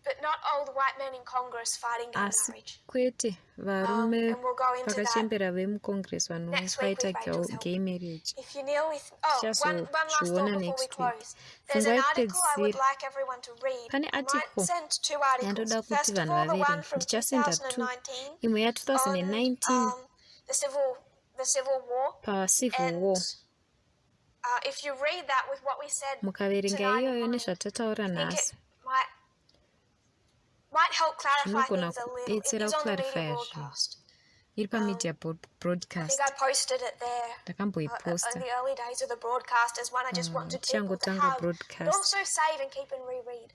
D: but not old white men in Congress fighting gay
A: Asi
D: marriage.
A: kwete varume
D: And we'll go into that
A: vakachembera vemucongress
D: next week
A: vanofaita
D: with Rachel's help.
A: gay marriage.
D: If you kneel with one last thought
A: Tichazozviona
D: before we
A: next week.
D: close. There's an article I would
A: Pfungwa
D: like everyone to read.
A: Pane
D: I might
A: article
D: send two articles.
A: yandoda kuti
D: First of
A: vanhu
D: all, the one
A: vaverenge.
D: from
A: Ndichasenda
D: 2019
A: imwe
D: on
A: ya2019
D: the civil war.
A: pacivil war.
D: If you read that with what we said
A: Mukaverenga
D: tonight in
A: iyoyo
D: mind,
A: nezvatataura
D: I think
A: nhasi
D: it might help clarify
A: zvinogona
D: things a little. It
A: kubetsera
D: is on the media
A: kuclarifya zvinhu.
D: broadcast.
A: Iri pamedia
D: I
A: broadcast.
D: think I posted it there
A: Ndakamboiposta
D: in the early days of the broadcast as one I just wanted people to
A: tichangotanga
D: have, but
A: broadcast.
D: also save and keep and reread.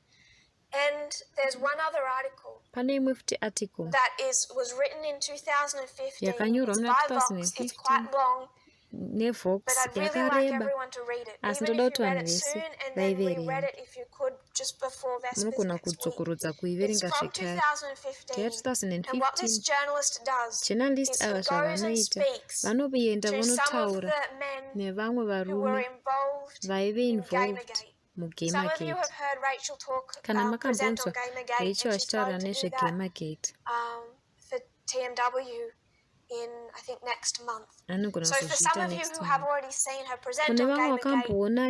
D: And there's one other article
A: Pane imwe futi article
D: that was written in 2015.
A: yakanyorwa
D: It's
A: muna
D: by Vox. It's quite
A: 2015
D: long,
A: nevox
D: but I'd really like
A: yakareba.
D: everyone to read it.
A: Asi
D: Even
A: ndoda
D: if
A: kuti
D: you read
A: vanhu
D: it
A: vese
D: soon and then reread
A: vaiverenga.
D: it if you could just before Vespers
A: Munogona
D: next week.
A: kudzokorodza
D: It's
A: kuiverenga
D: from
A: zvekare.
D: 2015. And what this
A: 2015
D: journalist does
A: journalist
D: is
A: ava
D: he goes and
A: zvavanoita
D: speaks
A: vanoenda
D: to some of
A: vanotaura
D: the men
A: nevamwe
D: who were
A: varume
D: involved
A: vaive
D: in
A: involved
D: Gamergate.
A: mugame
D: Some of you
A: gate.
D: have heard Rachel talk
A: Kana
D: present on
A: makambonzwa
D: Gamergate,
A: Rachel
D: and she's
A: achitaura
D: going to do
A: nezvegame
D: that
A: gate.
D: for TMW in I think next month.
A: Anogona
D: So for some
A: kuzozviita
D: of you
A: next
D: who have
A: month.
D: already seen her present
A: Kune
D: on
A: vamwe
D: Gamergate,
A: vakamboona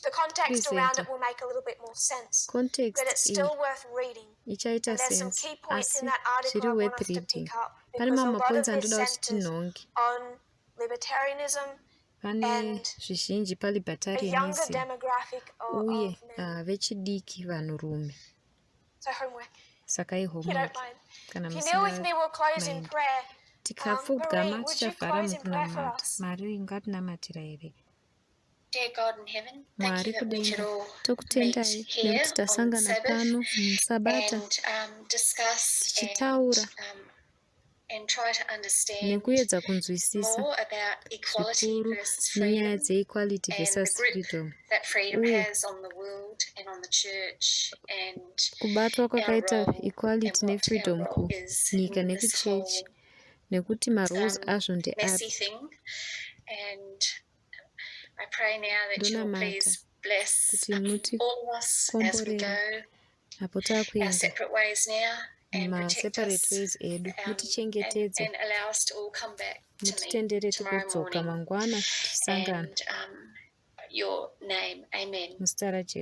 D: the context around it
A: achizvipresenta
D: will make a little bit more sense.
A: context
D: But it's
A: iyi
D: still worth reading.
A: ichaita
D: And there's some
A: sense
D: key points in
A: asi
D: that article
A: zviri
D: I want
A: worth
D: us to
A: reading.
D: pick up
A: Pane
D: because a
A: mamwe
D: lot of
A: mapoints
D: this
A: andoda kuti
D: centers
A: tinhonge.
D: on libertarianism
A: Pane
D: and
A: zvizhinji
D: a younger
A: palibertarianism
D: demographic
A: uye
D: of men.
A: vechidiki vanhurume.
D: So homework,
A: Saka
D: if you don't
A: ihomework
D: mind.
A: kana
D: If you kneel with me, we'll close in
A: mind.
D: prayer.
A: Tikapfugama
D: Marie, would you
A: tichavhara
D: close in prayer for
A: mukunamata.
D: us?
A: Mari ngatinamatira here.
J: Dear God in heaven, thank
A: Mwari
J: you that we could
A: kudenga,
J: all
A: tokutendai
J: meet here
A: nekuti
J: on
A: tasangana
J: Sabbath
A: pano muSabata
J: and discuss
A: tichitaura
J: and try to understand
A: nekuedza kunzwisisa
J: more about equality
A: zvikuru
J: versus
A: nenyaya
J: freedom
A: dzeequality
J: and
A: versus
J: the grip
A: freedom,
J: that freedom
A: uye
J: has on the world and on the church and
A: kubatwa
J: our
A: kwakaita
J: role and
A: equality
J: what
A: nefreedom
J: our role is
A: kunyika
J: in this
A: nekuchechi,
J: whole
A: nekuti marules azvo
J: messy
A: ndeapi.
J: thing. And I pray now that you will
A: Ndonamata
J: please bless
A: kuti muti
J: all of us as we
A: komborera
J: go
A: apo
J: our
A: taakuenda
J: separate ways now and protect
A: mumaseparate
J: us
A: ways edu,
J: and
A: mutichengetedze,
J: allow us to all come back to meet
A: mutitendere
J: tomorrow
A: tikudzoka
J: morning.
A: mangwana tisangana
J: And your name, amen.
A: muzita raJesu.